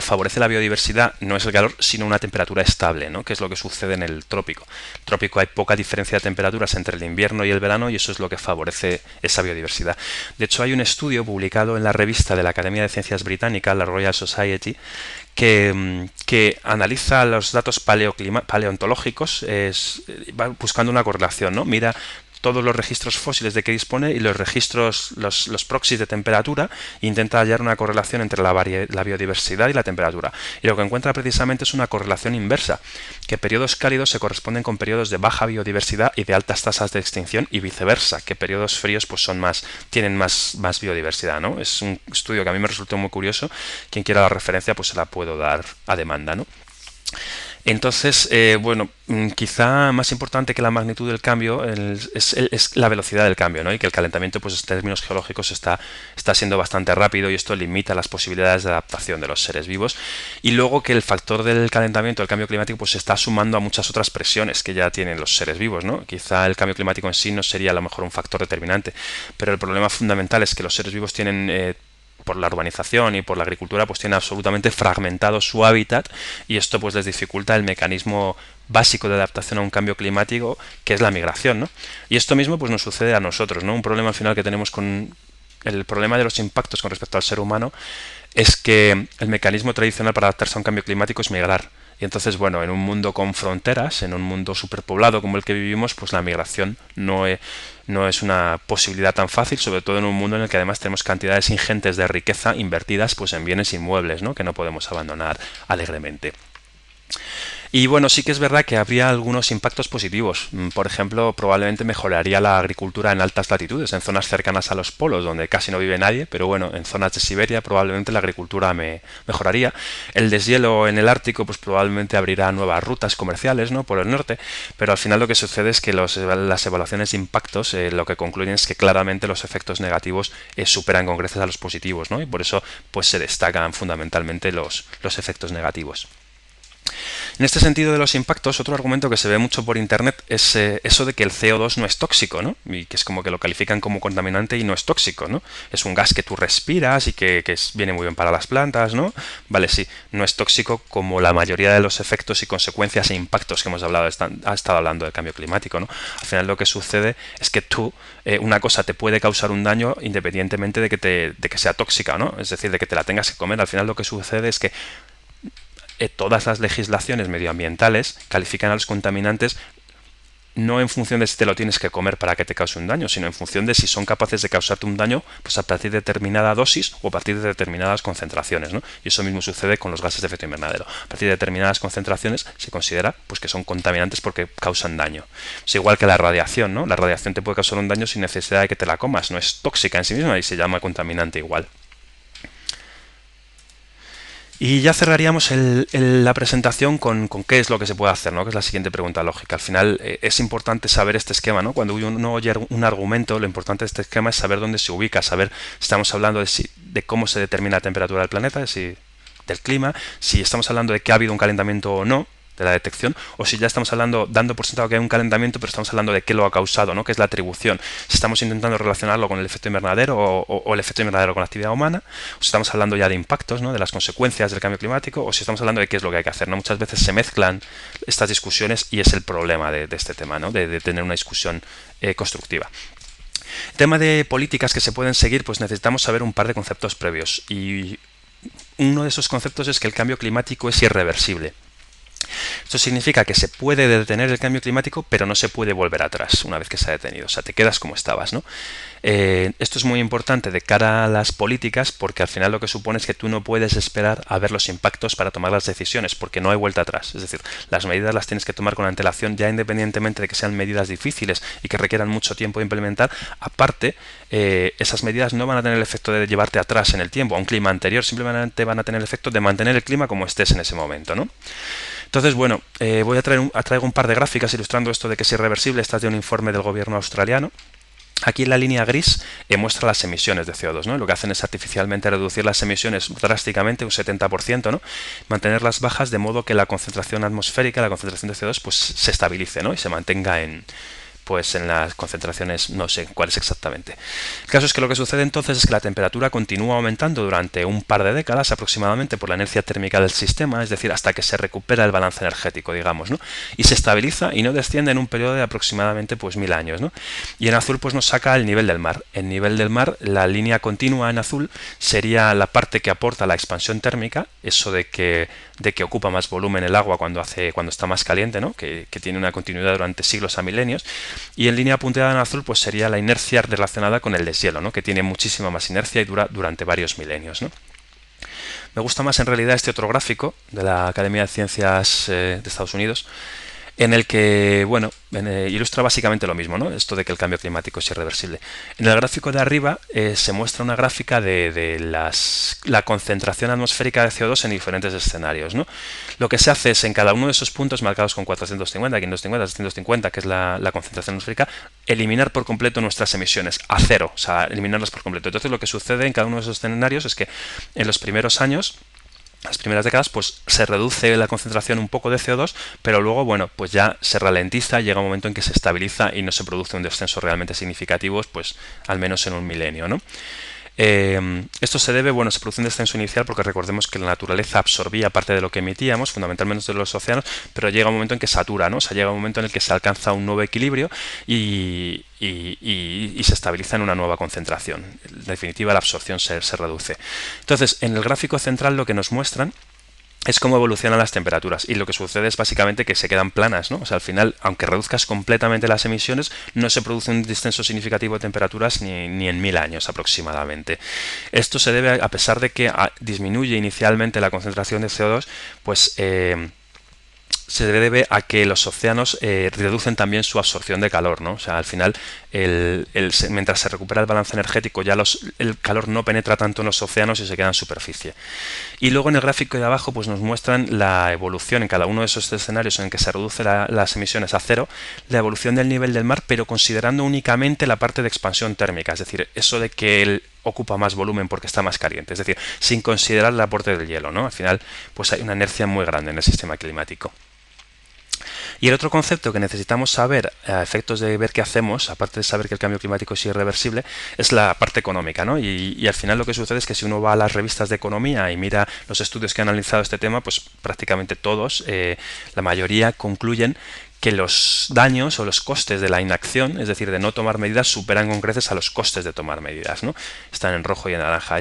favorece la biodiversidad no es el calor, sino una temperatura estable, ¿no? Que es lo que sucede en el trópico. En el trópico hay poca diferencia de temperaturas entre el invierno y el verano, y eso es lo que favorece esa biodiversidad. De hecho, hay un estudio publicado en la revista de la Academia de Ciencias Británica, la Royal Society, que analiza los datos paleontológicos, va buscando una correlación, ¿no? Mira todos los registros fósiles de que dispone y los registros, los proxies de temperatura, e intenta hallar una correlación entre la biodiversidad y la temperatura. Y lo que encuentra precisamente es una correlación inversa, que periodos cálidos se corresponden con periodos de baja biodiversidad y de altas tasas de extinción, y viceversa, que periodos fríos pues tienen más biodiversidad, ¿no? Es un estudio que a mí me resultó muy curioso. Quien quiera la referencia pues se la puedo dar a demanda, ¿no? Entonces, bueno, quizá más importante que la magnitud del cambio es la velocidad del cambio, ¿no? Y que el calentamiento, pues en términos geológicos, está siendo bastante rápido, y esto limita las posibilidades de adaptación de los seres vivos. Y luego que el factor del calentamiento, el cambio climático, pues se está sumando a muchas otras presiones que ya tienen los seres vivos, ¿no? Quizá el cambio climático en sí no sería a lo mejor un factor determinante, pero el problema fundamental es que los seres vivos tienen por la urbanización y por la agricultura, pues tienen absolutamente fragmentado su hábitat, y esto pues les dificulta el mecanismo básico de adaptación a un cambio climático, que es la migración, ¿no? Y esto mismo pues nos sucede a nosotros, ¿no? Un problema al final que tenemos con el problema de los impactos con respecto al ser humano es que el mecanismo tradicional para adaptarse a un cambio climático es migrar. Y entonces, bueno, en un mundo con fronteras, en un mundo superpoblado como el que vivimos, pues la migración no es una posibilidad tan fácil, sobre todo en un mundo en el que además tenemos cantidades ingentes de riqueza invertidas pues en bienes inmuebles, ¿no? Que no podemos abandonar alegremente. Y bueno, sí que es verdad que habría algunos impactos positivos. Por ejemplo, probablemente mejoraría la agricultura en altas latitudes, en zonas cercanas a los polos, donde casi no vive nadie, pero bueno, en zonas de Siberia probablemente la agricultura mejoraría. El deshielo en el Ártico pues probablemente abrirá nuevas rutas comerciales, ¿no? Por el norte, pero al final lo que sucede es que las evaluaciones de impactos lo que concluyen es que claramente los efectos negativos superan con creces a los positivos, ¿no? Y por eso pues se destacan fundamentalmente los efectos negativos. En este sentido de los impactos, otro argumento que se ve mucho por internet es eso de que el CO2 no es tóxico, ¿no? Y que es como que lo califican como contaminante y no es tóxico, ¿no? Es un gas que tú respiras y viene muy bien para las plantas, ¿no? Vale, sí, no es tóxico como la mayoría de los efectos y consecuencias e impactos que hemos hablado, ha estado hablando del cambio climático, ¿no? Al final lo que sucede es que una cosa te puede causar un daño independientemente de que sea tóxica, ¿no? Es decir, de que te la tengas que comer. Al final lo que sucede es que todas las legislaciones medioambientales califican a los contaminantes no en función de si te lo tienes que comer para que te cause un daño, sino en función de si son capaces de causarte un daño pues a partir de determinada dosis o a partir de determinadas concentraciones, ¿no? Y eso mismo sucede con los gases de efecto invernadero. A partir de determinadas concentraciones se considera pues que son contaminantes porque causan daño. Es igual que la radiación, ¿no? La radiación te puede causar un daño sin necesidad de que te la comas, no es tóxica en sí misma y se llama contaminante igual. Y ya cerraríamos la presentación con qué es lo que se puede hacer, ¿no? Que es la siguiente pregunta lógica. Al final es importante saber este esquema, ¿no? Cuando uno oye un argumento, lo importante de este esquema es saber dónde se ubica, saber si estamos hablando de cómo se determina la temperatura del planeta, del clima, si estamos hablando de que ha habido un calentamiento o no, de la detección, o si ya estamos hablando, dando por sentado que hay un calentamiento, pero estamos hablando de qué lo ha causado, ¿no? Que es la atribución. Si estamos intentando relacionarlo con el efecto invernadero o el efecto invernadero con la actividad humana, o si estamos hablando ya de impactos, ¿no? De las consecuencias del cambio climático, o si estamos hablando de qué es lo que hay que hacer, ¿no? Muchas veces se mezclan estas discusiones y es el problema de este tema, ¿no? De tener una discusión constructiva. Tema de políticas que se pueden seguir, pues necesitamos saber un par de conceptos previos. Y uno de esos conceptos es que el cambio climático es irreversible. Esto significa que se puede detener el cambio climático, pero no se puede volver atrás una vez que se ha detenido. O sea, te quedas como estabas, ¿no? Esto es muy importante de cara a las políticas porque al final lo que supone es que tú no puedes esperar a ver los impactos para tomar las decisiones porque no hay vuelta atrás. Es decir, las medidas las tienes que tomar con antelación ya independientemente de que sean medidas difíciles y que requieran mucho tiempo de implementar. Aparte, esas medidas no van a tener el efecto de llevarte atrás en el tiempo a un clima anterior, simplemente van a tener el efecto de mantener el clima como estés en ese momento, ¿no? Entonces, bueno, traigo un par de gráficas ilustrando esto de que es irreversible. Esta es de un informe del gobierno australiano. Aquí en la línea gris muestra las emisiones de CO2, ¿no? Lo que hacen es artificialmente reducir las emisiones drásticamente, un 70%, ¿no? Mantenerlas bajas de modo que la concentración atmosférica, la concentración de CO2, pues se estabilice, ¿no? Y se mantenga en las concentraciones, no sé cuáles exactamente. El caso es que lo que sucede entonces es que la temperatura continúa aumentando durante un par de décadas aproximadamente por la inercia térmica del sistema, es decir, hasta que se recupera el balance energético, digamos, ¿no? Y se estabiliza y no desciende en un periodo de aproximadamente 1000 años, ¿no? Y en azul pues nos saca el nivel del mar. El nivel del mar, la línea continua en azul sería la parte que aporta la expansión térmica, eso de que ocupa más volumen el agua cuando está más caliente, ¿no? Que tiene una continuidad durante siglos a milenios. Y en línea punteada en azul pues sería la inercia relacionada con el deshielo, ¿no? Que tiene muchísima más inercia y dura durante varios milenios, ¿no? Me gusta más en realidad este otro gráfico de la Academia de Ciencias de Estados Unidos, en el que, bueno, ilustra básicamente lo mismo, ¿no? Esto de que el cambio climático es irreversible. En el gráfico de arriba se muestra una gráfica de la concentración atmosférica de CO2 en diferentes escenarios, ¿no? Lo que se hace es en cada uno de esos puntos marcados con 450, 550, 650, que es la concentración atmosférica, eliminar por completo nuestras emisiones a cero, o sea, eliminarlas por completo. Entonces lo que sucede en cada uno de esos escenarios es que en los primeros años, las primeras décadas, pues se reduce la concentración un poco de CO2, pero luego, bueno, pues ya se ralentiza, llega un momento en que se estabiliza y no se produce un descenso realmente significativo, pues al menos en un milenio, ¿no? Esto se debe, se produce un descenso inicial porque recordemos que la naturaleza absorbía parte de lo que emitíamos, fundamentalmente de los océanos, pero llega un momento en que satura, ¿no? O sea, llega un momento en el que se alcanza un nuevo equilibrio y se estabiliza en una nueva concentración. En definitiva, la absorción se reduce. Entonces, en el gráfico central lo que nos muestran es cómo evolucionan las temperaturas y lo que sucede es básicamente que se quedan planas, ¿no? O sea, al final, aunque reduzcas completamente las emisiones, no se produce un descenso significativo de temperaturas ni en 1000 años aproximadamente. Esto se debe a pesar de que disminuye inicialmente la concentración de CO2, pues se debe a que los océanos reducen también su absorción de calor, ¿no? O sea, al final, mientras se recupera el balance energético, ya el calor no penetra tanto en los océanos y se queda en superficie. Y luego en el gráfico de abajo pues nos muestran la evolución en cada uno de esos escenarios en que se reduce las emisiones a cero, la evolución del nivel del mar, pero considerando únicamente la parte de expansión térmica, es decir, eso de que ocupa más volumen porque está más caliente, es decir, sin considerar el aporte del hielo, ¿no? Al final, pues hay una inercia muy grande en el sistema climático. Y el otro concepto que necesitamos saber a efectos de ver qué hacemos, aparte de saber que el cambio climático es irreversible, es la parte económica, ¿no? Y al final lo que sucede es que si uno va a las revistas de economía y mira los estudios que han analizado este tema, pues prácticamente todos, la mayoría concluyen que los daños o los costes de la inacción, es decir, de no tomar medidas, superan con creces a los costes de tomar medidas, ¿no? Están en rojo y en naranja,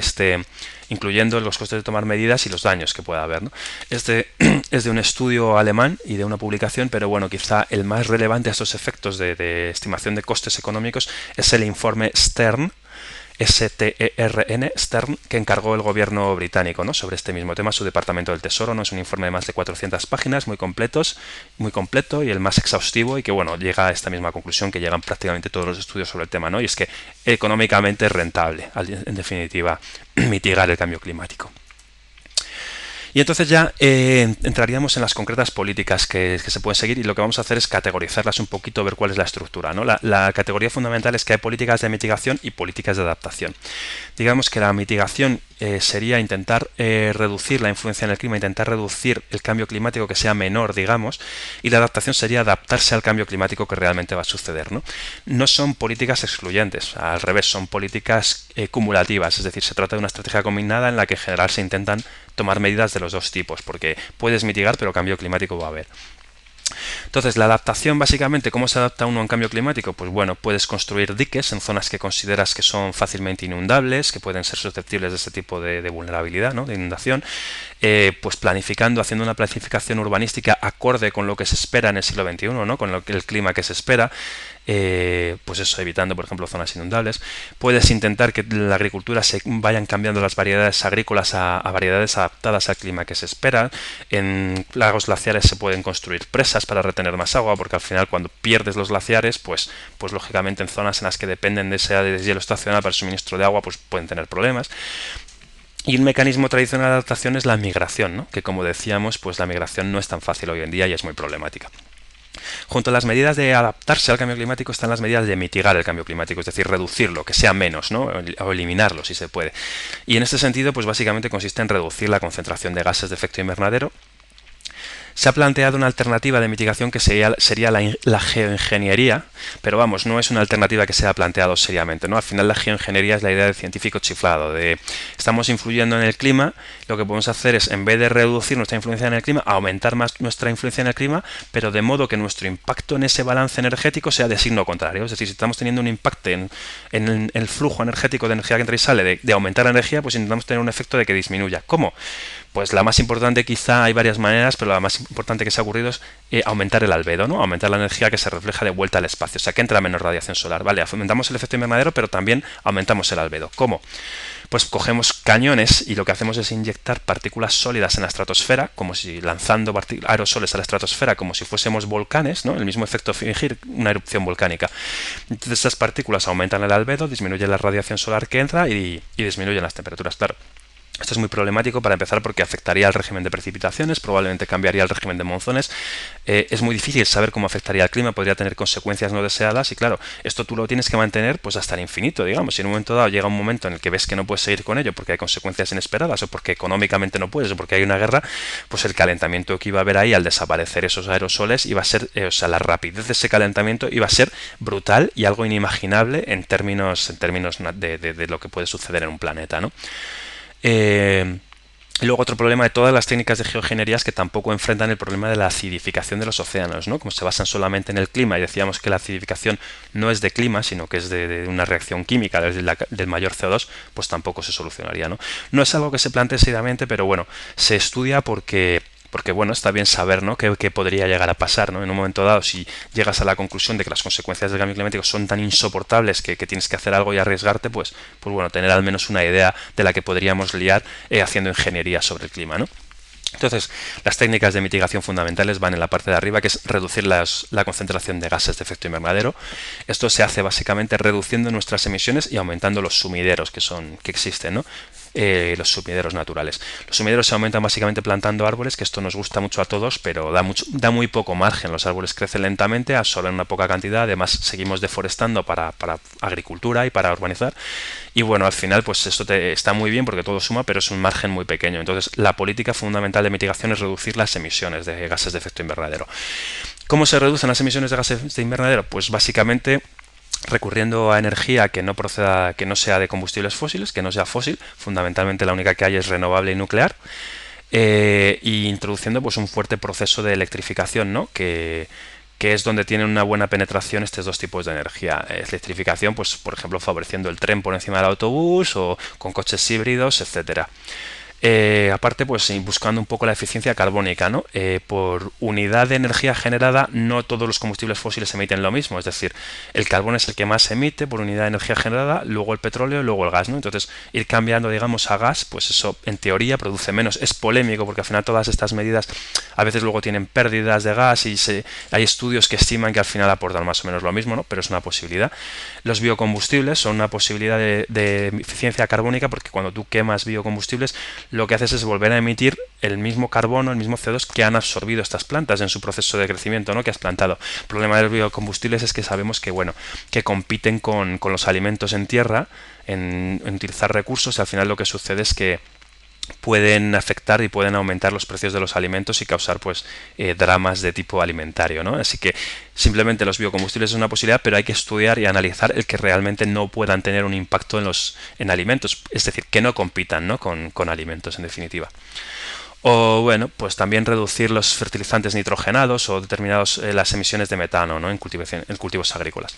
incluyendo los costes de tomar medidas y los daños que pueda haber, ¿no? Este es de un estudio alemán y de una publicación, pero bueno, quizá el más relevante a estos efectos de estimación de costes económicos es el informe Stern, Stern, que encargó el gobierno británico, ¿no? Sobre este mismo tema, su departamento del Tesoro, ¿no? Es un informe de más de 400 páginas, muy completo y el más exhaustivo, y que bueno, llega a esta misma conclusión que llegan prácticamente todos los estudios sobre el tema, ¿no? Y es que económicamente es rentable, en definitiva, mitigar el cambio climático. Y entonces ya entraríamos en las concretas políticas que se pueden seguir, y lo que vamos a hacer es categorizarlas un poquito, ver cuál es la estructura, ¿no? La categoría fundamental es que hay políticas de mitigación y políticas de adaptación. Digamos que la mitigación sería intentar reducir la influencia en el clima, intentar reducir el cambio climático que sea menor, digamos, y la adaptación sería adaptarse al cambio climático que realmente va a suceder, ¿no? No son políticas excluyentes, al revés, son políticas cumulativas, es decir, se trata de una estrategia combinada en la que en general se intentan tomar medidas de los dos tipos, porque puedes mitigar, pero cambio climático va a haber. Entonces, la adaptación, básicamente, ¿cómo se adapta uno a un cambio climático? Pues bueno, puedes construir diques en zonas que consideras que son fácilmente inundables, que pueden ser susceptibles de este tipo de vulnerabilidad, ¿no? De inundación, pues planificando, haciendo una planificación urbanística acorde con lo que se espera en el siglo XXI, ¿no? Con el clima que se espera. Pues eso, evitando por ejemplo zonas inundables. Puedes intentar que la agricultura se vayan cambiando las variedades agrícolas a variedades adaptadas al clima que se espera. En lagos glaciares se pueden construir presas para retener más agua, porque al final cuando pierdes los glaciares, pues lógicamente en zonas en las que dependen de ese deshielo estacional para el suministro de agua, pues pueden tener problemas. Y un mecanismo tradicional de adaptación es la migración, ¿no? Que como decíamos, pues la migración no es tan fácil hoy en día y es muy problemática. Junto a las medidas de adaptarse al cambio climático están las medidas de mitigar el cambio climático, es decir, reducirlo, que sea menos, ¿no? O eliminarlo si se puede. Y en este sentido, pues básicamente consiste en reducir la concentración de gases de efecto invernadero. Se ha planteado una alternativa de mitigación que sería la geoingeniería, pero vamos, no es una alternativa que se haya planteado seriamente, ¿no? Al final la geoingeniería es la idea del científico chiflado, de estamos influyendo en el clima, lo que podemos hacer es, en vez de reducir nuestra influencia en el clima, aumentar más nuestra influencia en el clima, pero de modo que nuestro impacto en ese balance energético sea de signo contrario. Es decir, si estamos teniendo un impacto en el flujo energético de energía que entra y sale de aumentar la energía, pues intentamos tener un efecto de que disminuya. ¿Cómo? Pues la más importante, quizá hay varias maneras, pero la más importante que se ha ocurrido es aumentar el albedo, ¿no? Aumentar la energía que se refleja de vuelta al espacio, o sea que entra menos radiación solar. Vale, aumentamos el efecto invernadero, pero también aumentamos el albedo. ¿Cómo? Pues cogemos cañones y lo que hacemos es inyectar partículas sólidas en la estratosfera, como si lanzando aerosoles a la estratosfera, como si fuésemos volcanes, ¿no? El mismo efecto fingir una erupción volcánica. Entonces estas partículas aumentan el albedo, disminuyen la radiación solar que entra y disminuyen las temperaturas, claro. Esto es muy problemático para empezar porque afectaría al régimen de precipitaciones, probablemente cambiaría el régimen de monzones. Es muy difícil saber cómo afectaría al clima, podría tener consecuencias no deseadas y claro, esto tú lo tienes que mantener pues hasta el infinito, digamos. Si en un momento dado llega un momento en el que ves que no puedes seguir con ello porque hay consecuencias inesperadas o porque económicamente no puedes o porque hay una guerra, pues el calentamiento que iba a haber ahí al desaparecer esos aerosoles iba a ser, la rapidez de ese calentamiento iba a ser brutal y algo inimaginable en términos de lo que puede suceder en un planeta, ¿no? Y luego otro problema de todas las técnicas de geoingeniería es que tampoco enfrentan el problema de la acidificación de los océanos, ¿no? Como se basan solamente en el clima y decíamos que la acidificación no es de clima, sino que es de una reacción química del mayor CO2, pues tampoco se solucionaría, ¿no? No es algo que se plantee seriamente, pero bueno, se estudia porque bueno, está bien saber, ¿no? qué podría llegar a pasar, ¿no? En un momento dado, si llegas a la conclusión de que las consecuencias del cambio climático son tan insoportables que tienes que hacer algo y arriesgarte, pues bueno, tener al menos una idea de la que podríamos liar haciendo ingeniería sobre el clima, ¿no? Entonces, las técnicas de mitigación fundamentales van en la parte de arriba, que es reducir la concentración de gases de efecto invernadero. Esto se hace básicamente reduciendo nuestras emisiones y aumentando los sumideros que existen, ¿no? los sumideros naturales. Los sumideros se aumentan básicamente plantando árboles, que esto nos gusta mucho a todos, pero da muy poco margen. Los árboles crecen lentamente, absorben una poca cantidad, además seguimos deforestando para agricultura y para urbanizar. Y bueno, al final pues esto está muy bien porque todo suma, pero es un margen muy pequeño. Entonces la política fundamental de mitigación es reducir las emisiones de gases de efecto invernadero. ¿Cómo se reducen las emisiones de gases de invernadero? Pues básicamente recurriendo a energía que no proceda, que no sea de combustibles fósiles, que no sea fósil. Fundamentalmente la única que hay es renovable y nuclear. Y introduciendo pues un fuerte proceso de electrificación, ¿no? Que es donde tienen una buena penetración estos dos tipos de energía. Electrificación, pues por ejemplo, favoreciendo el tren por encima del autobús o con coches híbridos, etcétera. Aparte, pues buscando un poco la eficiencia carbónica, ¿no? Por unidad de energía generada, no todos los combustibles fósiles emiten lo mismo, es decir, el carbón es el que más emite por unidad de energía generada, luego el petróleo, luego el gas, ¿no? Entonces, ir cambiando, digamos, a gas, pues eso en teoría produce menos. Es polémico porque al final todas estas medidas a veces luego tienen pérdidas de gas y hay estudios que estiman que al final aportan más o menos lo mismo, ¿no? Pero es una posibilidad. Los biocombustibles son una posibilidad de eficiencia carbónica porque cuando tú quemas biocombustibles lo que haces es volver a emitir el mismo carbono, el mismo CO2 que han absorbido estas plantas en su proceso de crecimiento, ¿no? Que has plantado. El problema de los biocombustibles es que sabemos que, bueno, que compiten con los alimentos en tierra, en utilizar recursos, y al final lo que sucede es que pueden afectar y pueden aumentar los precios de los alimentos y causar pues dramas de tipo alimentario, ¿no? Así que simplemente los biocombustibles es una posibilidad, pero hay que estudiar y analizar el que realmente no puedan tener un impacto en alimentos, es decir, que no compitan, ¿no? con alimentos en definitiva. O bueno, pues también reducir los fertilizantes nitrogenados o determinados las emisiones de metano, ¿no? en cultivos agrícolas.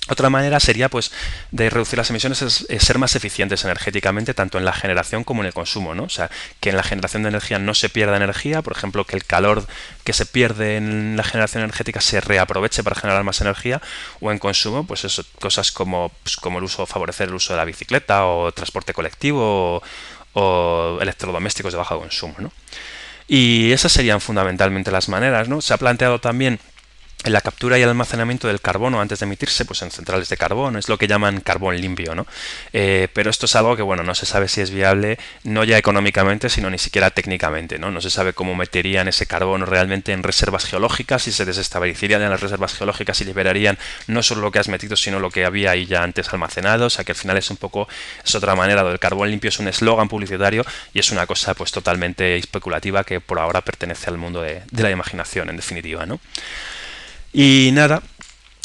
Otra manera sería pues de reducir las emisiones es ser más eficientes energéticamente tanto en la generación como en el consumo, ¿no? O sea, que en la generación de energía no se pierda energía, por ejemplo, que el calor que se pierde en la generación energética se reaproveche para generar más energía, o en consumo, pues eso, cosas como favorecer el uso de la bicicleta o transporte colectivo o electrodomésticos de bajo consumo, ¿no? Y esas serían fundamentalmente las maneras, ¿no? Se ha planteado también en la captura y el almacenamiento del carbono antes de emitirse, pues en centrales de carbón, es lo que llaman carbón limpio, ¿no? Pero esto es algo que, bueno, no se sabe si es viable, no ya económicamente, sino ni siquiera técnicamente, ¿no? No se sabe cómo meterían ese carbono realmente en reservas geológicas, si se desestabilizarían en las reservas geológicas y liberarían no solo lo que has metido, sino lo que había ahí ya antes almacenado, o sea que al final es un poco, es otra manera, lo del carbón limpio es un eslogan publicitario y es una cosa pues totalmente especulativa que por ahora pertenece al mundo de la imaginación, en definitiva, ¿no? Y nada,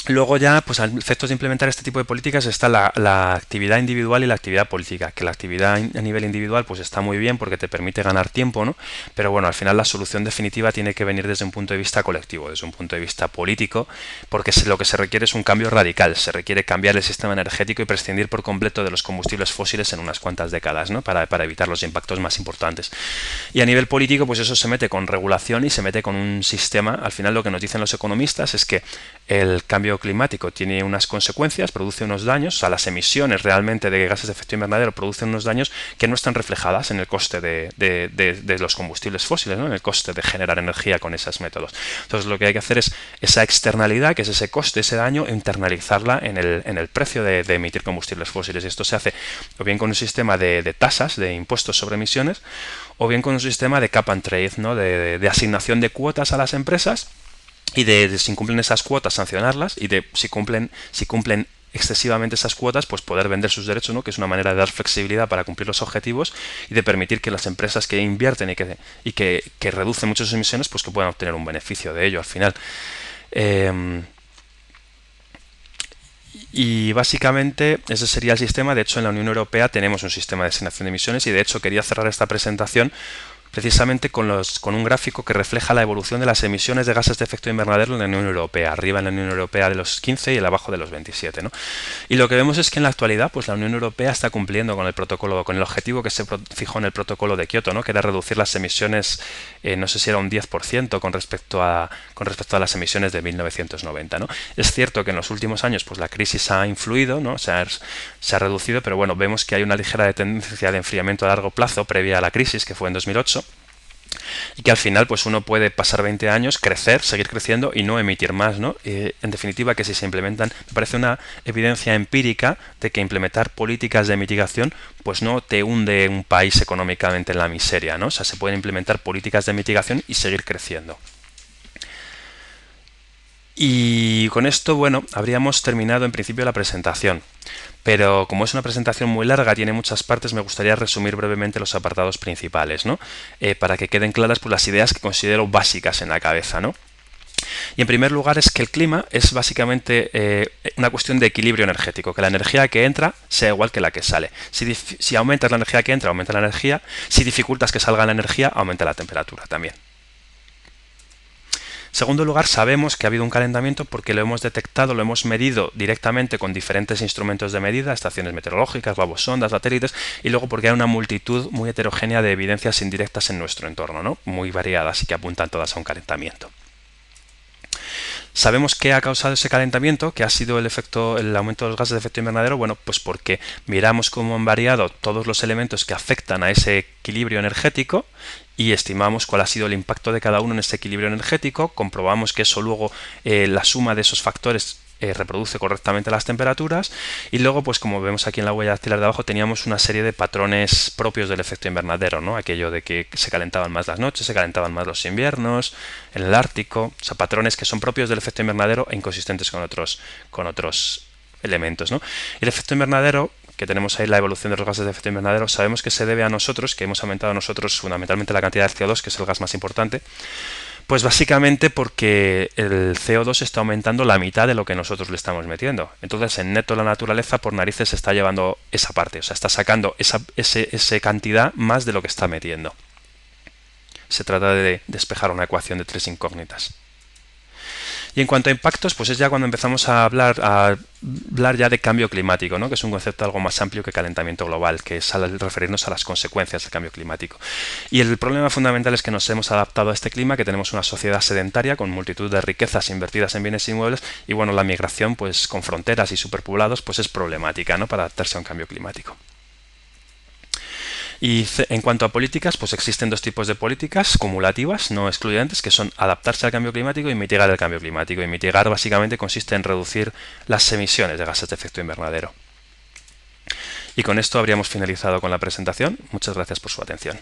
luego ya, pues a efectos de implementar este tipo de políticas está la actividad individual y la actividad política, que la actividad a nivel individual pues está muy bien porque te permite ganar tiempo, ¿no? Pero bueno, al final la solución definitiva tiene que venir desde un punto de vista colectivo, desde un punto de vista político, porque lo que se requiere es un cambio radical, se requiere cambiar el sistema energético y prescindir por completo de los combustibles fósiles en unas cuantas décadas, ¿no? Para evitar los impactos más importantes. Y a nivel político, pues eso se mete con regulación y se mete con un sistema. Al final lo que nos dicen los economistas es que el cambio climático tiene unas consecuencias, produce unos daños, o sea, las emisiones realmente de gases de efecto invernadero producen unos daños que no están reflejadas en el coste de los combustibles fósiles, ¿no? En el coste de generar energía con esos métodos. Entonces lo que hay que hacer es esa externalidad, que es ese coste, ese daño, internalizarla en el precio de emitir combustibles fósiles. Y esto se hace o bien con un sistema de tasas, de impuestos sobre emisiones, o bien con un sistema de cap and trade, ¿no? de asignación de cuotas a las empresas y de si incumplen esas cuotas sancionarlas y de si cumplen excesivamente esas cuotas, pues poder vender sus derechos, ¿no? Que es una manera de dar flexibilidad para cumplir los objetivos y de permitir que las empresas que invierten y que reducen mucho sus emisiones, pues que puedan obtener un beneficio de ello al final. Y básicamente ese sería el sistema. De hecho, en la Unión Europea tenemos un sistema de asignación de emisiones y de hecho quería cerrar esta presentación precisamente con un gráfico que refleja la evolución de las emisiones de gases de efecto invernadero en la Unión Europea, arriba en la Unión Europea de los 15 y el abajo de los 27, ¿no? Y lo que vemos es que en la actualidad pues la Unión Europea está cumpliendo con el protocolo, con el objetivo que se fijó en el protocolo de Kioto, ¿no? Que era reducir las emisiones, no sé si era un 10% con respecto a las emisiones de 1990, ¿no? Es cierto que en los últimos años pues la crisis ha influido, ¿no? Se ha reducido, pero bueno, vemos que hay una ligera tendencia de enfriamiento a largo plazo previa a la crisis, que fue en 2008. y que al final pues uno puede pasar 20 años, crecer, seguir creciendo y no emitir más, ¿no? En definitiva, que si se implementan, me parece una evidencia empírica de que implementar políticas de mitigación pues no te hunde un país económicamente en la miseria, ¿no? O sea, se pueden implementar políticas de mitigación y seguir creciendo. Y con esto, bueno, habríamos terminado en principio la presentación. Pero como es una presentación muy larga, tiene muchas partes, me gustaría resumir brevemente los apartados principales, ¿no? Para que queden claras pues, las ideas que considero básicas en la cabeza, ¿no? Y en primer lugar es que el clima es básicamente una cuestión de equilibrio energético, que la energía que entra sea igual que la que sale. Si aumentas la energía que entra, aumenta la energía. Si dificultas que salga la energía, aumenta la temperatura también. En segundo lugar, sabemos que ha habido un calentamiento porque lo hemos detectado, lo hemos medido directamente con diferentes instrumentos de medida, estaciones meteorológicas, babosondas, satélites, y luego porque hay una multitud muy heterogénea de evidencias indirectas en nuestro entorno, ¿no? Muy variadas y que apuntan todas a un calentamiento. ¿Sabemos qué ha causado ese calentamiento? ¿Qué ha sido el aumento de los gases de efecto invernadero? Bueno, pues porque miramos cómo han variado todos los elementos que afectan a ese equilibrio energético y estimamos cuál ha sido el impacto de cada uno en ese equilibrio energético, comprobamos que eso luego, la suma de esos factores reproduce correctamente las temperaturas y luego pues como vemos aquí en la huella dactilar de abajo teníamos una serie de patrones propios del efecto invernadero, ¿no? Aquello de que se calentaban más las noches, se calentaban más los inviernos, en el Ártico, o sea, patrones que son propios del efecto invernadero e inconsistentes con otros elementos, ¿no? El efecto invernadero, que tenemos ahí la evolución de los gases de efecto invernadero, sabemos que se debe a nosotros, que hemos aumentado nosotros fundamentalmente la cantidad de CO2, que es el gas más importante, pues básicamente porque el CO2 está aumentando la mitad de lo que nosotros le estamos metiendo. Entonces, en neto la naturaleza por narices se está llevando esa parte, o sea, está sacando esa cantidad más de lo que está metiendo. Se trata de despejar una ecuación de tres incógnitas. Y en cuanto a impactos, pues es ya cuando empezamos a hablar ya de cambio climático, ¿no? Que es un concepto algo más amplio que calentamiento global, que es al referirnos a las consecuencias del cambio climático. Y el problema fundamental es que nos hemos adaptado a este clima, que tenemos una sociedad sedentaria con multitud de riquezas invertidas en bienes inmuebles y bueno, la migración pues con fronteras y superpoblados pues es problemática, ¿no? Para adaptarse a un cambio climático. Y en cuanto a políticas, pues existen dos tipos de políticas cumulativas, no excluyentes, que son adaptarse al cambio climático y mitigar el cambio climático. Y mitigar básicamente consiste en reducir las emisiones de gases de efecto invernadero. Y con esto habríamos finalizado con la presentación. Muchas gracias por su atención.